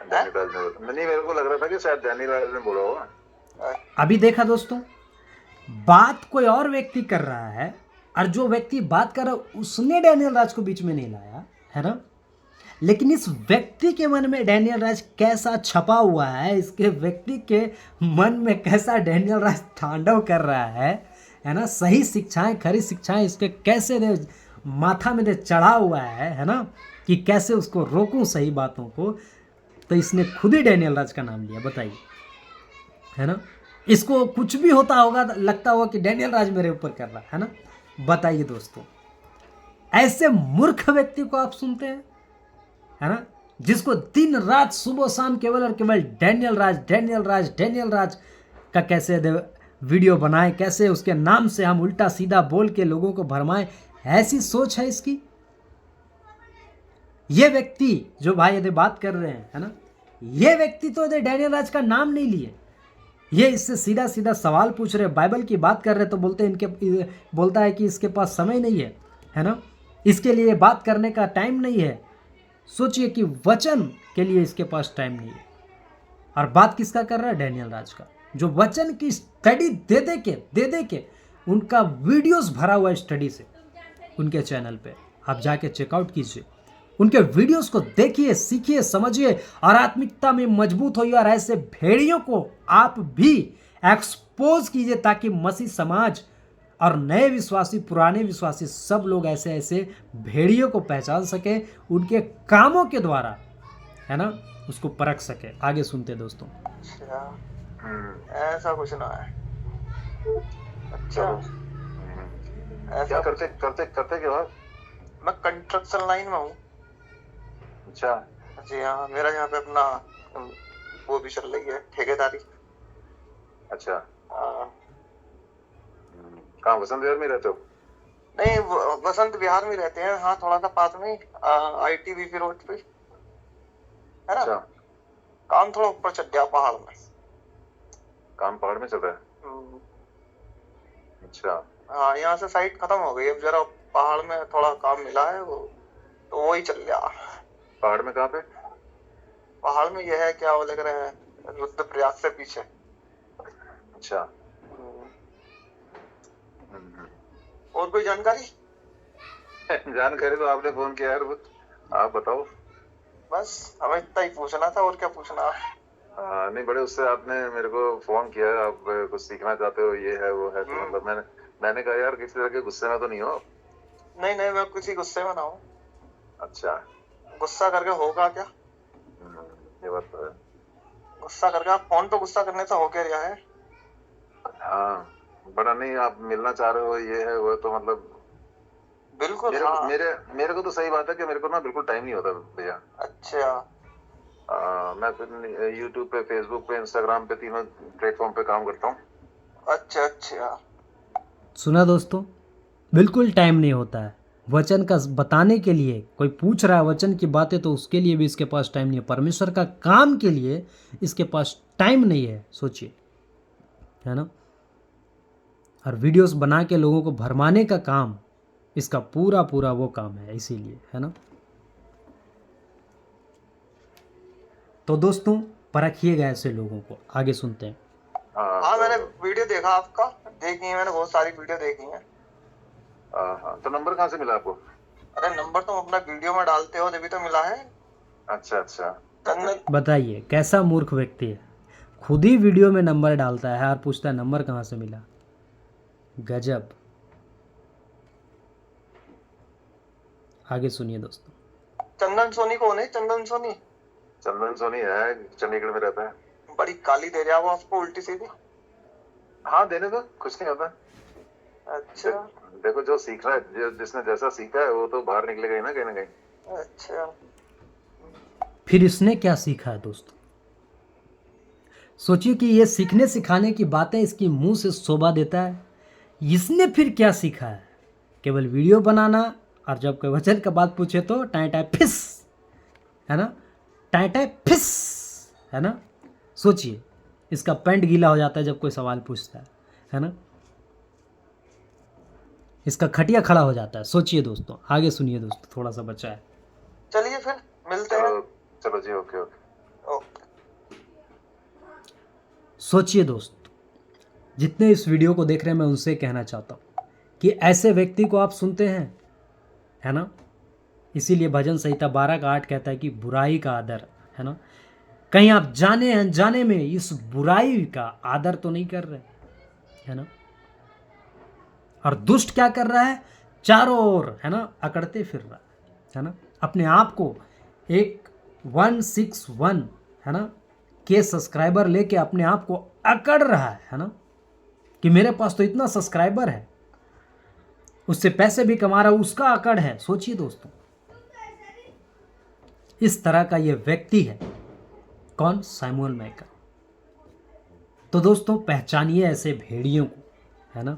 डैनी राज ने बोला नहीं, मेरे को लग रहा था कि शायद डैनी राज ने बोला होगा। अभी देखा दोस्तों, बात कोई और व्यक्ति कर रहा है और जो व्यक्ति बात कर रहा है उसने डैनियल राज को बीच में नहीं लाया, है ना। लेकिन इस व्यक्ति के मन में डैनियल राज कैसा छपा हुआ है, इसके व्यक्ति के मन में कैसा डैनियल राज तांडव कर रहा है ना। सही शिक्षाएं, खरी शिक्षाएं इसके कैसे दे माथा में दे चढ़ा हुआ है ना, कि कैसे उसको रोकूं सही बातों को। तो इसने खुद ही डैनियल राज का नाम लिया, बताइए, है ना। इसको कुछ भी होता होगा, लगता होगा कि डैनियल राज मेरे ऊपर कर रहा है ना। बताइए दोस्तों, ऐसे मूर्ख व्यक्ति को आप सुनते हैं, है ना, जिसको दिन रात सुबह शाम केवल और केवल डैनियल राज डैनियल राज डैनियल राज का कैसे वीडियो बनाए, कैसे उसके नाम से हम उल्टा सीधा बोल के लोगों को भरमाएं, ऐसी सोच है इसकी। ये व्यक्ति जो भाई यदि बात कर रहे हैं, है ना, ये व्यक्ति तो यदि डैनियल राज का नाम नहीं लिए, ये इससे सीधा सीधा सवाल पूछ रहे, बाइबल की बात कर रहे, तो बोलता है कि इसके पास समय नहीं है ना, इसके लिए बात करने का टाइम नहीं है। सोचिए कि वचन के लिए इसके पास टाइम नहीं है, और बात किसका कर रहा है, डैनियल राज का, जो वचन की स्टडी दे दे के उनका वीडियोस भरा हुआ है स्टडी से उनके चैनल पे। आप जाके चेकआउट कीजिए, उनके वीडियोस को देखिए, सीखिए, समझिए और आत्मिकता में मजबूत होइए। और ऐसे भेड़ियों को आप भी एक्सपोज कीजिए, ताकि मसीह समाज और नए विश्वासी, पुराने विश्वासी, सब लोग ऐसे ऐसे भेड़ियों को पहचान सके, उनके कामों के द्वारा, है ना, उसको परख सके। आगे सुनते दोस्तों। ऐसा कुछ ना है। अच्छा, क्या करते क्या आप? मैं कंस्ट्रक्शन लाइन में हूँ। अच्छा जी हाँ, मेरा यहाँ पे अपना वो भी चल रही है, ठेकेदारी। अच्छा, हाँ। कहाँ वसंत विहार में रहते हो? नहीं, वसंत विहार में रहते हैं। हाँ, थोड़ा सा पास में, ITBP रोड पे, है ना। अच्छा, काम थोड़ा ऊपर चढ़ गया पहाड़ में। काम पहाड़ में चल रहा है? अच्छा, हाँ, यहाँ से साइट खत्म हो गई, अब जरा पहाड़ में थोड़ा काम मिला है, वो तो वही चल गया। पहाड़ में कहाँ पे? पहाड़ में यह है, क्या वो लग रहा है, रुद्रप्रयाग से पीछे। अच्छा, और कोई जानकारी? जानकारी तो आपने फोन किया यार, आप बताओ। बस हमें इतना ही पूछना था, और क्या पूछना है। नहीं, बड़े उससे आपने मेरे को फोन किया, आप कुछ सीखना चाहते हो, ये है वो है, तो मतलब मैंने कहा यार किसी तरह के गुस्से में तो नहीं हो? नहीं, मैं किसी गुस्से में ना हूँ। अच्छा, गुस्सा करके होगा क्या? ये बात तो है। गुस्सा करके आप फोन पे गुस्सा करने से हो क्या रहा है? हाँ, बड़ा नहीं, आप मिलना चाह रहे हो, ये है वो, तो मतलब बिल्कुल। मेरे को तो सही बात है कि मेरे को ना बिल्कुल टाइम नहीं होता भैया। अच्छा, मैं तो यूट्यूब पे, फेसबुक पे, इंस्टाग्राम पे, तीनों प्लेटफॉर्म पे काम करता हूँ। अच्छा। सुना दोस्तों, बिल्कुल टाइम नहीं होता है वचन का बताने के लिए। कोई पूछ रहा है वचन की बातें, तो उसके लिए भी इसके पास टाइम नहीं है। परमेश्वर का काम के लिए इसके पास टाइम नहीं है, सोचिए, है ना। और वीडियोस बना के लोगों को भरमाने का काम इसका पूरा वो काम है, इसीलिए, है ना। तो दोस्तों, परखिएगा ऐसे लोगों को। आगे सुनते हैं। हाँ, मैंने वीडियो देखा आपका, देखी है मैंने, बहुत सारी वीडियो देखी है। हाँ, तो नंबर कहाँ से मिला आपको? अरे नंबर तो अपना वीडियो में डालते हो, तभी तो मिला है। अच्छा। बताइए कैसा मूर्ख व्यक्ति है, खुद ही वीडियो में नंबर डालता है और पूछता है नंबर कहाँ से मिला। गजब। आगे सुनिए दोस्तों। चंदन सोनी कौन है? चंदन सोनी है, चंडीगढ़ में रहता है। बड़ी गाली दे रहा है वो आपको, उल्टी सीधी। हाँ, देने दो, कुछ नहीं होता। अच्छा, देखो जो सीख रहा है, जिसने जैसा सीखा है वो तो बाहर निकलेगा ही ना, कहीं ना कहीं। अच्छा, फिर इसने क्या सीखा है दोस्तों? सोचिए कि ये सीखने सिखाने की बातें इसकी मुंह से शोभा देता है। इसने फिर क्या सीखा है? केवल वीडियो बनाना, और जब कोई वचन का बात पूछे तो टाई फिस, है ना, टाई फिस, है ना। सोचिए, इसका पैंट गीला हो जाता है जब कोई सवाल पूछता है ना। इसका खटिया खड़ा हो जाता है। सोचिए दोस्तों, आगे सुनिए दोस्तों, थोड़ा सा बचा है। चलिए फिर मिलते हैं। चलो जी, ओके। ओके। सोचिए दोस्त, जितने इस वीडियो को देख रहे हैं मैं उनसे कहना चाहता हूँ कि ऐसे व्यक्ति को आप सुनते हैं, है ना। इसीलिए भजन संहिता 12 का 8 कहता है कि बुराई का आदर, है ना, कहीं आप जाने अनजाने में इस बुराई का आदर तो नहीं कर रहे, है ना। और दुष्ट क्या कर रहा है, चारों ओर, है ना, अकड़ते फिर रहा है ना, अपने आप को एक 161, है ना, के सब्सक्राइबर लेके अपने आप को अकड़ रहा है ना, कि मेरे पास तो इतना सब्सक्राइबर है, उससे पैसे भी कमा रहा है, उसका अकड़ है। सोचिए दोस्तों, इस तरह का ये व्यक्ति है कौन, सैमुअल माइकल। तो दोस्तों पहचानिए ऐसे भेड़ियों को, है ना।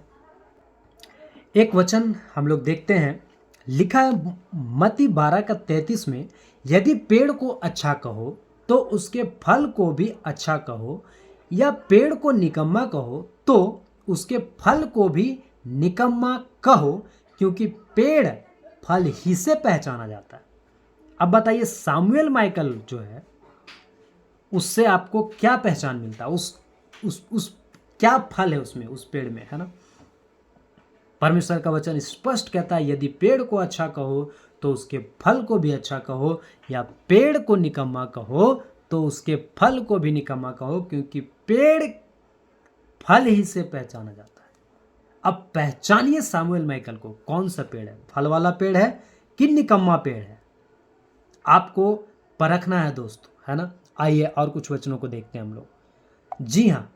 एक वचन हम लोग देखते हैं, लिखा है मत्ती 12 का 33 में, यदि पेड़ को अच्छा कहो तो उसके फल को भी अच्छा कहो, या पेड़ को निकम्मा कहो तो उसके फल को भी निकम्मा कहो, क्योंकि पेड़ फल ही से पहचाना जाता है। अब बताइए सैमुअल माइकल जो है उससे आपको क्या पहचान मिलता है, उस क्या फल है उसमें, उस पेड़ में, है ना। परमेश्वर का वचन स्पष्ट कहता है, यदि पेड़ को अच्छा कहो तो उसके फल को भी अच्छा कहो, या पेड़ को निकम्मा कहो तो उसके फल को भी निकम्मा कहो, क्योंकि पेड़ फल ही से पहचाना जाता है। अब पहचानिए सैमुअल माइकल को, कौन सा पेड़ है, फल वाला पेड़ है कि निकम्मा पेड़ है, आपको परखना है दोस्तों, है ना। आइए और कुछ वचनों को देखते हैं हम लोग। जी हाँ,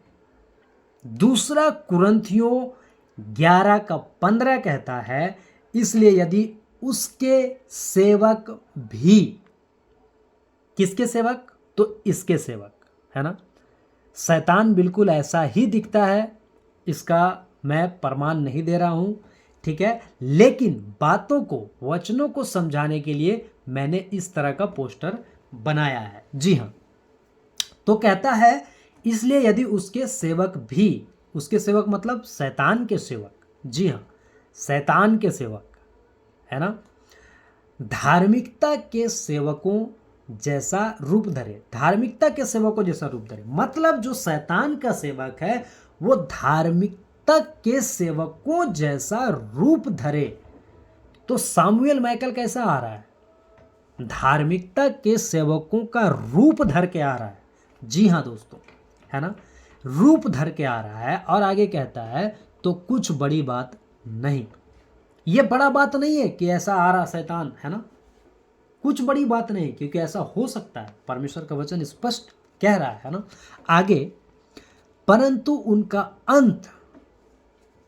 दूसरा कुरिन्थियों 11 का 15 कहता है, इसलिए यदि उसके सेवक भी, किसके सेवक, तो इसके सेवक, है ना। शैतान बिल्कुल ऐसा ही दिखता है, इसका मैं प्रमाण नहीं दे रहा हूं, ठीक है, लेकिन बातों को, वचनों को समझाने के लिए मैंने इस तरह का पोस्टर बनाया है। जी हाँ, तो कहता है इसलिए यदि उसके सेवक भी, उसके सेवक मतलब शैतान के सेवक, जी हाँ, शैतान के सेवक, है ना, धार्मिकता के सेवकों जैसा रूप धरे, धार्मिकता के सेवकों जैसा रूप धरे, मतलब जो शैतान का सेवक है वो धार्मिकता के सेवकों जैसा रूप धरे। तो सैमुअल माइकल कैसा आ रहा है, धार्मिकता के सेवकों का रूप धर के आ रहा है। जी हाँ दोस्तों, है ना, रूप धर के आ रहा है। और आगे कहता है तो कुछ बड़ी बात नहीं, ये बड़ा बात नहीं है कि ऐसा आ रहा शैतान, है ना, कुछ बड़ी बात नहीं, क्योंकि ऐसा हो सकता है, परमेश्वर का वचन स्पष्ट कह रहा है ना। आगे, परंतु उनका अंत,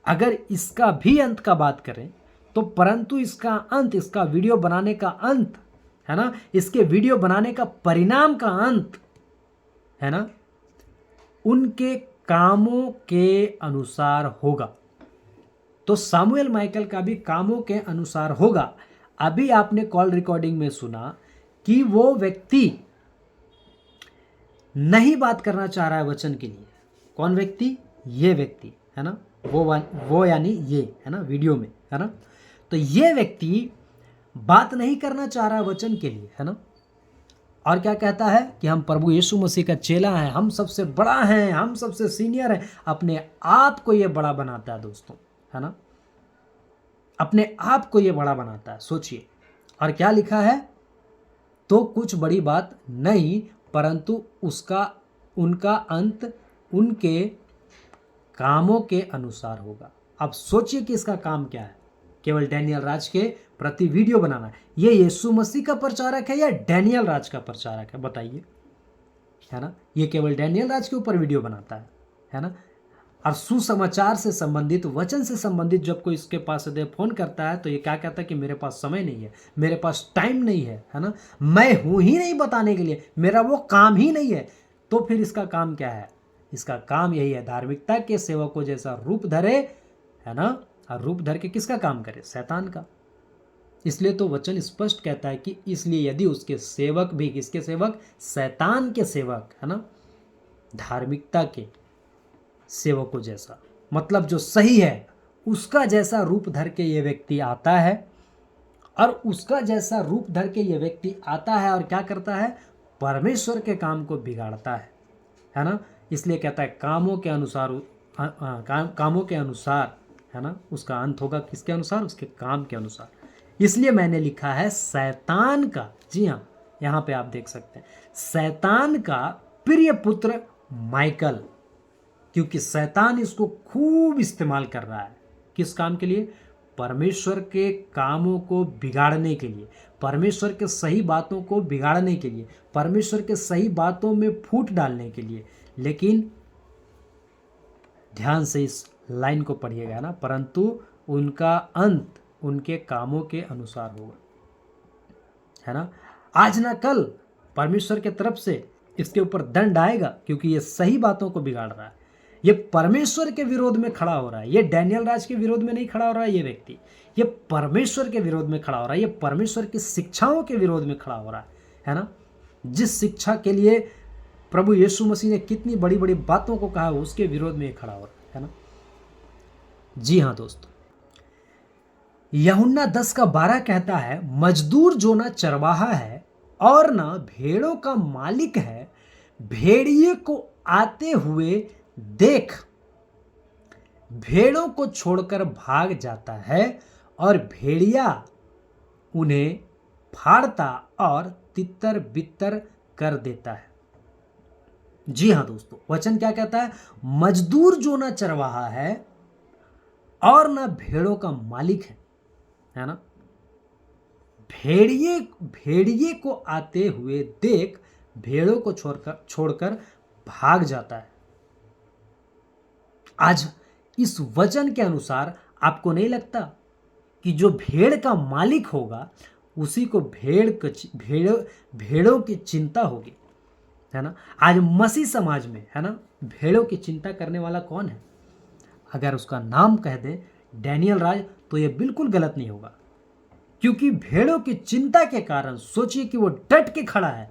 अगर इसका भी अंत का बात करें तो परंतु इसका अंत, इसका वीडियो बनाने का अंत, है ना, इसके वीडियो बनाने का परिणाम का अंत, है ना, उनके कामों के अनुसार होगा। तो सैमुअल माइकल का भी कामों के अनुसार होगा। अभी आपने कॉल रिकॉर्डिंग में सुना कि वो व्यक्ति नहीं बात करना चाह रहा है वचन के लिए। कौन व्यक्ति, ये व्यक्ति, है ना, वो यानी ये, है ना, वीडियो में, है ना। तो ये व्यक्ति बात नहीं करना चाह रहा है वचन के लिए, है ना। और क्या कहता है कि हम प्रभु यीशु मसीह का चेला हैं, हम सबसे बड़ा हैं, हम सबसे सीनियर हैं। अपने आप को ये बड़ा बनाता है दोस्तों, है ना, अपने आप को ये बड़ा बनाता है। सोचिए, और क्या लिखा है, तो कुछ बड़ी बात नहीं, परंतु उनका अंत उनके कामों के अनुसार होगा। अब सोचिए कि इसका काम क्या है, केवल डैनियल राज के प्रति वीडियो बनाना है। ये यीशु मसीह का प्रचारक है या डैनियल राज का प्रचारक है, बताइए, है ना। ये केवल डैनियल राज के ऊपर वीडियो बनाता है ना। और सुसमाचार से संबंधित, वचन से संबंधित जब कोई इसके पास फोन करता है तो ये क्या कहता है कि मेरे पास समय नहीं है, मेरे पास टाइम नहीं है ना, मैं हूं ही नहीं बताने के लिए, मेरा वो काम ही नहीं है। तो फिर इसका काम क्या है, इसका काम यही है, धार्मिकता के सेवकों जैसा रूप धरे, है ना, और रूप धर के किसका काम करे, शैतान का। इसलिए तो वचन स्पष्ट कहता है कि इसलिए यदि उसके सेवक भी, किसके सेवक, शैतान के सेवक, है ना, धार्मिकता के सेवकों जैसा, मतलब जो सही है उसका जैसा रूप धर के ये व्यक्ति आता है, और उसका जैसा रूप धर के ये व्यक्ति आता है और क्या करता है, परमेश्वर के काम को बिगाड़ता है ना। इसलिए कहता है कामों के अनुसार कामों के अनुसार, है ना, उसका अंत होगा किसके अनुसार? उसके काम के अनुसार। इसलिए मैंने लिखा है शैतान का, जी हाँ, यहाँ पे आप देख सकते हैं, शैतान का प्रिय पुत्र माइकल, क्योंकि शैतान इसको खूब इस्तेमाल कर रहा है किस काम के लिए? परमेश्वर के कामों को बिगाड़ने के लिए, परमेश्वर के सही बातों को बिगाड़ने के लिए, परमेश्वर के सही बातों में फूट डालने के लिए। लेकिन ध्यान से इस लाइन को पढ़िएगा ना, परंतु उनका अंत उनके कामों के अनुसार होगा, है ना। आज ना कल परमेश्वर के तरफ से इसके ऊपर दंड आएगा, क्योंकि ये सही बातों को बिगाड़ रहा है, ये परमेश्वर के विरोध में खड़ा हो रहा है। ये डैनियल राज के विरोध में नहीं खड़ा हो रहा है ये व्यक्ति, ये परमेश्वर के विरोध में खड़ा हो रहा है, ये परमेश्वर की शिक्षाओं के विरोध में खड़ा हो रहा है ना। जिस शिक्षा के लिए प्रभु यीशु मसीह ने कितनी बड़ी बड़ी बातों को कहा, उसके विरोध में खड़ा हो रहा है ना। जी हाँ दोस्तों, यूहन्ना 10:12 कहता है, मजदूर जो ना चरवाहा है और ना भेड़ों का मालिक है, भेड़िए को आते हुए देख भेड़ों को छोड़कर भाग जाता है और भेड़िया उन्हें फाड़ता और तितर बितर कर देता है। जी हाँ दोस्तों, वचन क्या कहता है? मजदूर जो ना चरवाहा है और ना भेड़ों का मालिक है ना। भेड़िए को आते हुए देख भेड़ों को छोड़कर भाग जाता है। आज इस वचन के अनुसार आपको नहीं लगता कि जो भेड़ का मालिक होगा उसी को भेड़ों की चिंता होगी, है ना। आज मसीह समाज में, है ना, भेड़ों की चिंता करने वाला कौन है? अगर उसका नाम कह दे डैनियल राज तो यह बिल्कुल गलत नहीं होगा, क्योंकि भेड़ों की चिंता के कारण सोचिए कि वो डट के खड़ा है।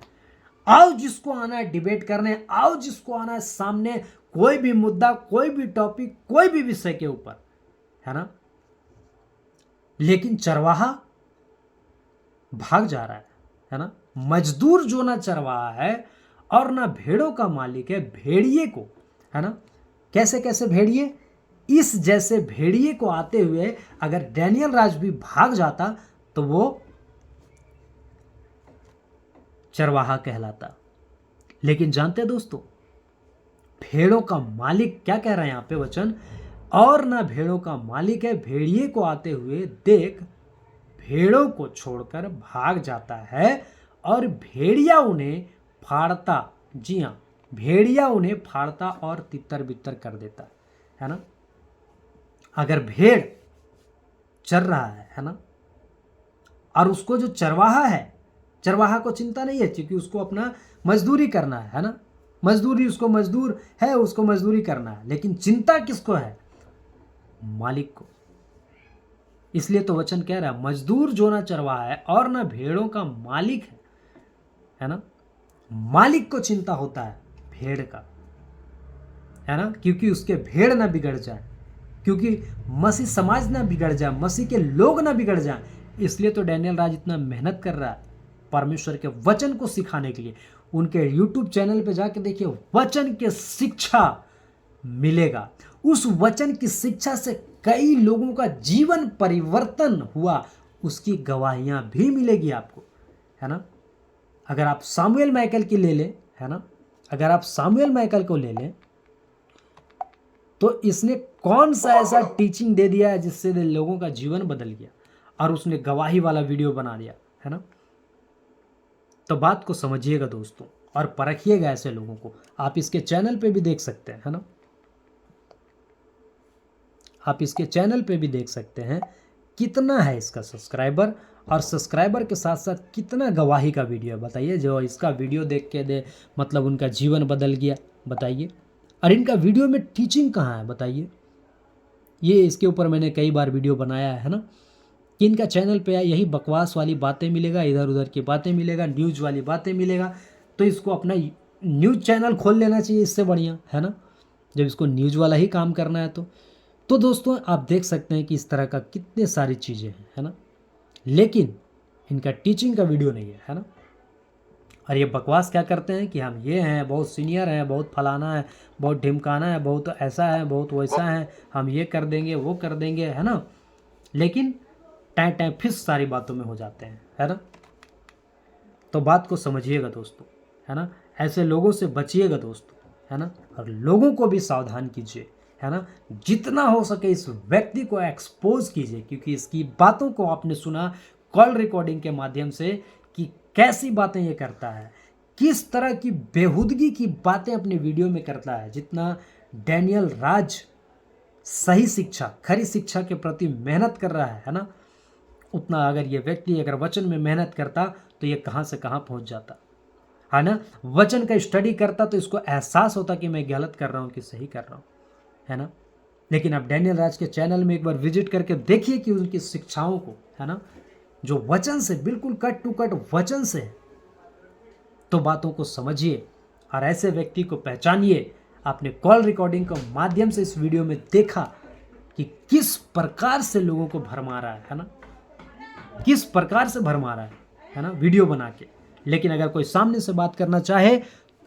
आओ जिसको आना है डिबेट करने, आओ जिसको आना है सामने, कोई भी मुद्दा, कोई भी टॉपिक, कोई भी विषय के ऊपर, है ना। लेकिन चरवाहा भाग जा रहा है ना। मजदूर जो ना चरवाहा है और ना भेड़ों का मालिक है, भेड़िए को, है ना। कैसे कैसे भेड़िए? इस जैसे भेड़िए को आते हुए अगर डैनियल राज भी भाग जाता तो वो चरवाहा कहलाता। लेकिन जानते दोस्तों, भेड़ों का मालिक क्या कह रहा है यहाँ पे वचन? और ना भेड़ों का मालिक है, भेड़िए को आते हुए देख भेड़ों को छोड़कर भाग जाता है और भेड़िया उन्हें फाड़ता, जी हाँ, भेड़िया उन्हें फाड़ता और तितर बितर कर देता है ना। अगर भेड़ चर रहा है ना, और उसको जो चरवाहा है, चरवाहा को चिंता नहीं है क्योंकि उसको अपना मजदूरी करना है ना। मजदूरी, उसको मजदूर है, उसको मजदूरी करना है, लेकिन चिंता किसको है? मालिक को। इसलिए तो वचन कह रहा है मजदूर जो ना चरवाहा है और ना भेड़ों का मालिक है ना। मालिक को चिंता होता है भेड़ का, है ना, क्योंकि उसके भेड़ ना बिगड़ जाए, क्योंकि मसीह समाज ना बिगड़ जाए, मसीह के लोग ना बिगड़ जाए। इसलिए तो डैनियल राज इतना मेहनत कर रहा है परमेश्वर के वचन को सिखाने के लिए। उनके यूट्यूब चैनल पे जाके देखिए, वचन के शिक्षा मिलेगा। उस वचन की शिक्षा से कई लोगों का जीवन परिवर्तन हुआ, उसकी गवाहियां भी मिलेगी आपको, है ना। अगर आप सामुएल माइकल की ले लें, है ना, अगर आप सामुएल माइकल को ले लें तो इसने कौन सा ऐसा टीचिंग दे दिया है जिससे लोगों का जीवन बदल गया, और उसने गवाही वाला वीडियो बना दिया, है ना। तो बात को समझिएगा दोस्तों और परखिएगा ऐसे लोगों को। आप इसके चैनल पे भी देख सकते हैं, है ना, आप इसके चैनल पे भी देख सकते हैं कितना है इसका सब्सक्राइबर, और सब्सक्राइबर के साथ साथ कितना गवाही का वीडियो है। बताइए, जो इसका वीडियो देख के दे मतलब उनका जीवन बदल गया, बताइए। और इनका वीडियो में टीचिंग कहाँ है बताइए। ये इसके ऊपर मैंने कई बार वीडियो बनाया है ना, कि इनका चैनल पे यही बकवास वाली बातें मिलेगा, इधर उधर की बातें मिलेगा, न्यूज़ वाली बातें मिलेगा। तो इसको अपना न्यूज़ चैनल खोल लेना चाहिए, इससे बढ़िया, है ना, जब इसको न्यूज़ वाला ही काम करना है तो दोस्तों आप देख सकते हैं कि इस तरह का कितने सारी चीज़ें हैं, है ना। लेकिन इनका टीचिंग का वीडियो नहीं है ना। और ये बकवास क्या करते हैं कि हम ये हैं, बहुत सीनियर हैं, बहुत फलाना है, बहुत ढिमकाना है, बहुत ऐसा है, बहुत वैसा है, हम ये कर देंगे, वो कर देंगे, है ना। लेकिन टाइम टाइम फिस सारी बातों में हो जाते हैं, है ना। तो बात को समझिएगा दोस्तों, है ना। ऐसे लोगों से बचिएगा दोस्तों, है ना। और लोगों को भी सावधान कीजिए, है ना। जितना हो सके इस व्यक्ति को एक्सपोज कीजिए, क्योंकि इसकी बातों को आपने सुना कॉल रिकॉर्डिंग के माध्यम से कि कैसी बातें ये करता है, किस तरह की बेहुदगी की बातें अपने वीडियो में करता है। जितना डैनियल राज सही शिक्षा, खरी शिक्षा के प्रति मेहनत कर रहा है ना, उतना अगर ये व्यक्ति अगर वचन में मेहनत करता तो ये कहाँ से कहाँ पहुँच जाता, है ना। वचन का स्टडी करता तो इसको एहसास होता कि मैं गलत कर रहा हूँ कि सही कर रहा हूँ, है ना। लेकिन आप डैनियल राज के चैनल में एक बार विजिट करके देखिए कि उनकी शिक्षाओं को, है ना, जो वचन से बिल्कुल कट टू कट वचन से, तो बातों को समझिए और ऐसे व्यक्ति को पहचानिए। आपने कॉल रिकॉर्डिंग के माध्यम से इस वीडियो में देखा कि किस प्रकार से लोगों को भरमा रहा है ना, किस प्रकार से भरमा रहा है ना, वीडियो बना के। लेकिन अगर कोई सामने से बात करना चाहे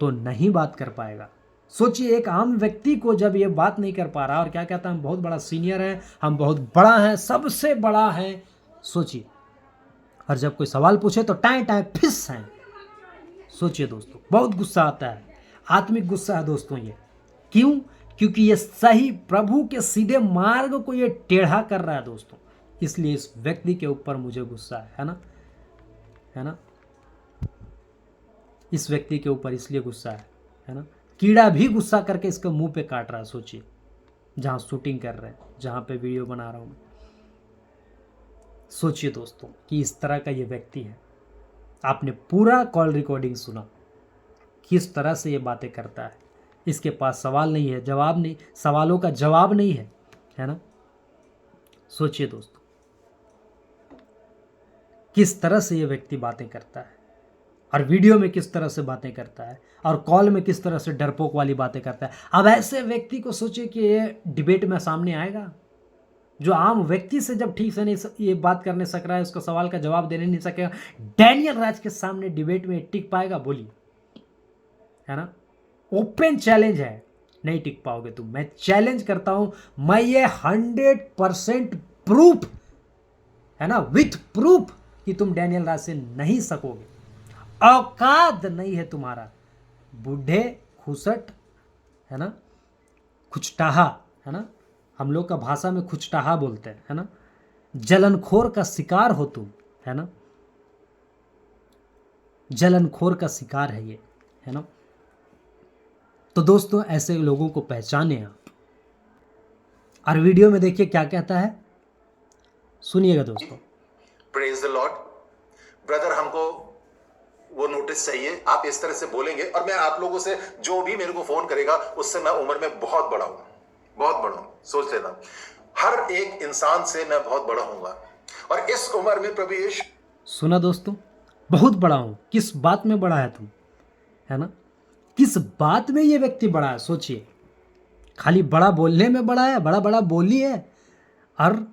तो नहीं बात कर पाएगा। सोचिए, एक आम व्यक्ति को जब ये बात नहीं कर पा रहा और क्या कहता है, हम बहुत बड़ा सीनियर हैं, हम बहुत बड़ा हैं, सबसे बड़ा है, सोचिए। और जब कोई सवाल पूछे तो टाइम टाइम फिस हैं। सोचिए दोस्तों, बहुत गुस्सा आता है, आत्मिक गुस्सा है दोस्तों ये। क्यों? क्योंकि ये सही प्रभु के सीधे मार्ग को ये टेढ़ा कर रहा है दोस्तों। इसलिए इस व्यक्ति के ऊपर मुझे गुस्सा है ना, है ना। इस व्यक्ति के ऊपर इसलिए गुस्सा है ना। कीड़ा भी गुस्सा करके इसके मुंह पे काट रहा है। सोचिए, जहां शूटिंग कर रहे हैं, जहां पे वीडियो बना रहा हूं मैं। सोचिए दोस्तों कि इस तरह का ये व्यक्ति है। आपने पूरा कॉल रिकॉर्डिंग सुना, किस तरह से ये बातें करता है। इसके पास सवाल नहीं है, जवाब नहीं, सवालों का जवाब नहीं है ना। सोचिए दोस्तों किस तरह से ये व्यक्ति बातें करता है और वीडियो में किस तरह से बातें करता है और कॉल में किस तरह से डरपोक वाली बातें करता है। अब ऐसे व्यक्ति को सोचिए कि ये डिबेट में सामने आएगा। जो आम व्यक्ति से जब ठीक से नहीं ये बात करने सक रहा है, उसका सवाल का जवाब देने नहीं सकेगा, डैनियल राज के सामने डिबेट में टिक पाएगा? बोलिए, है ना। ओपन चैलेंज है, नहीं टिक पाओगे तुम। मैं चैलेंज करता हूं, मैं ये 100% प्रूफ, है ना, विथ प्रूफ कि तुम डैनियल राज से नहीं सकोगे। औकात नहीं है तुम्हारा, बूढ़े खुसट, है ना, खुचटाहा, है ना, हम लोग का भाषा में खुचटाहा बोलते हैं, है ना। जलनखोर का शिकार हो तुम, है ना, जलनखोर का शिकार है ये, है ना। तो दोस्तों ऐसे लोगों को पहचाने आप। और वीडियो में देखिए क्या कहता है, सुनिएगा दोस्तों। Praise the Lord. ब्रदर हमको वो नोटिस चाहिए, आप इस तरह से बोलेंगे और मैं आप लोगों से, जो भी मेरे को फोन करेगा उससे मैं उम्र में बहुत बड़ा हूं, बहुत बड़ा हूं। सोच लेना, हर एक इंसान से मैं बहुत बड़ा हूंगा। और इस उम्र में प्रभु यीशु, सुना दोस्तों, बहुत बड़ा हूं। किस बात में बड़ा है तुम, है ना, किस बात में ये व्यक्ति बड़ा है? सोचिए, खाली बड़ा बोलने में बड़ा है, बड़ा बड़ा बोली है और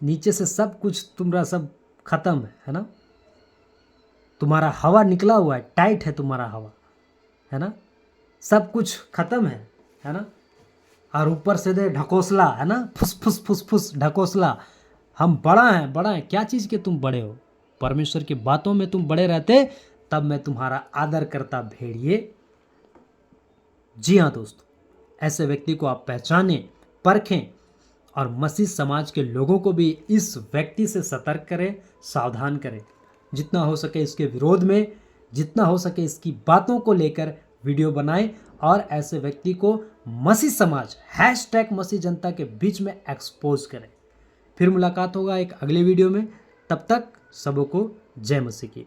नीचे से सब कुछ तुम्हारा सब खत्म है ना। तुम्हारा हवा निकला हुआ है, टाइट है तुम्हारा हवा, है ना, सब कुछ खत्म है ना। और ऊपर से दे ढकोसला, है ना, फुस फुस फुस फुस ढकोसला। हम बड़ा हैं, बड़ा हैं। क्या चीज़ के तुम बड़े हो? परमेश्वर की बातों में तुम बड़े रहते तब मैं तुम्हारा आदर करता, भेड़िए। जी हाँ दोस्तों, ऐसे व्यक्ति को आप पहचानें, परखें और मसीह समाज के लोगों को भी इस व्यक्ति से सतर्क करें, सावधान करें। जितना हो सके इसके विरोध में, जितना हो सके इसकी बातों को लेकर वीडियो बनाएं और ऐसे व्यक्ति को मसीह समाज #मसीह जनता के बीच में एक्सपोज करें। फिर मुलाकात होगा एक अगले वीडियो में। तब तक सबों को जय मसीह की।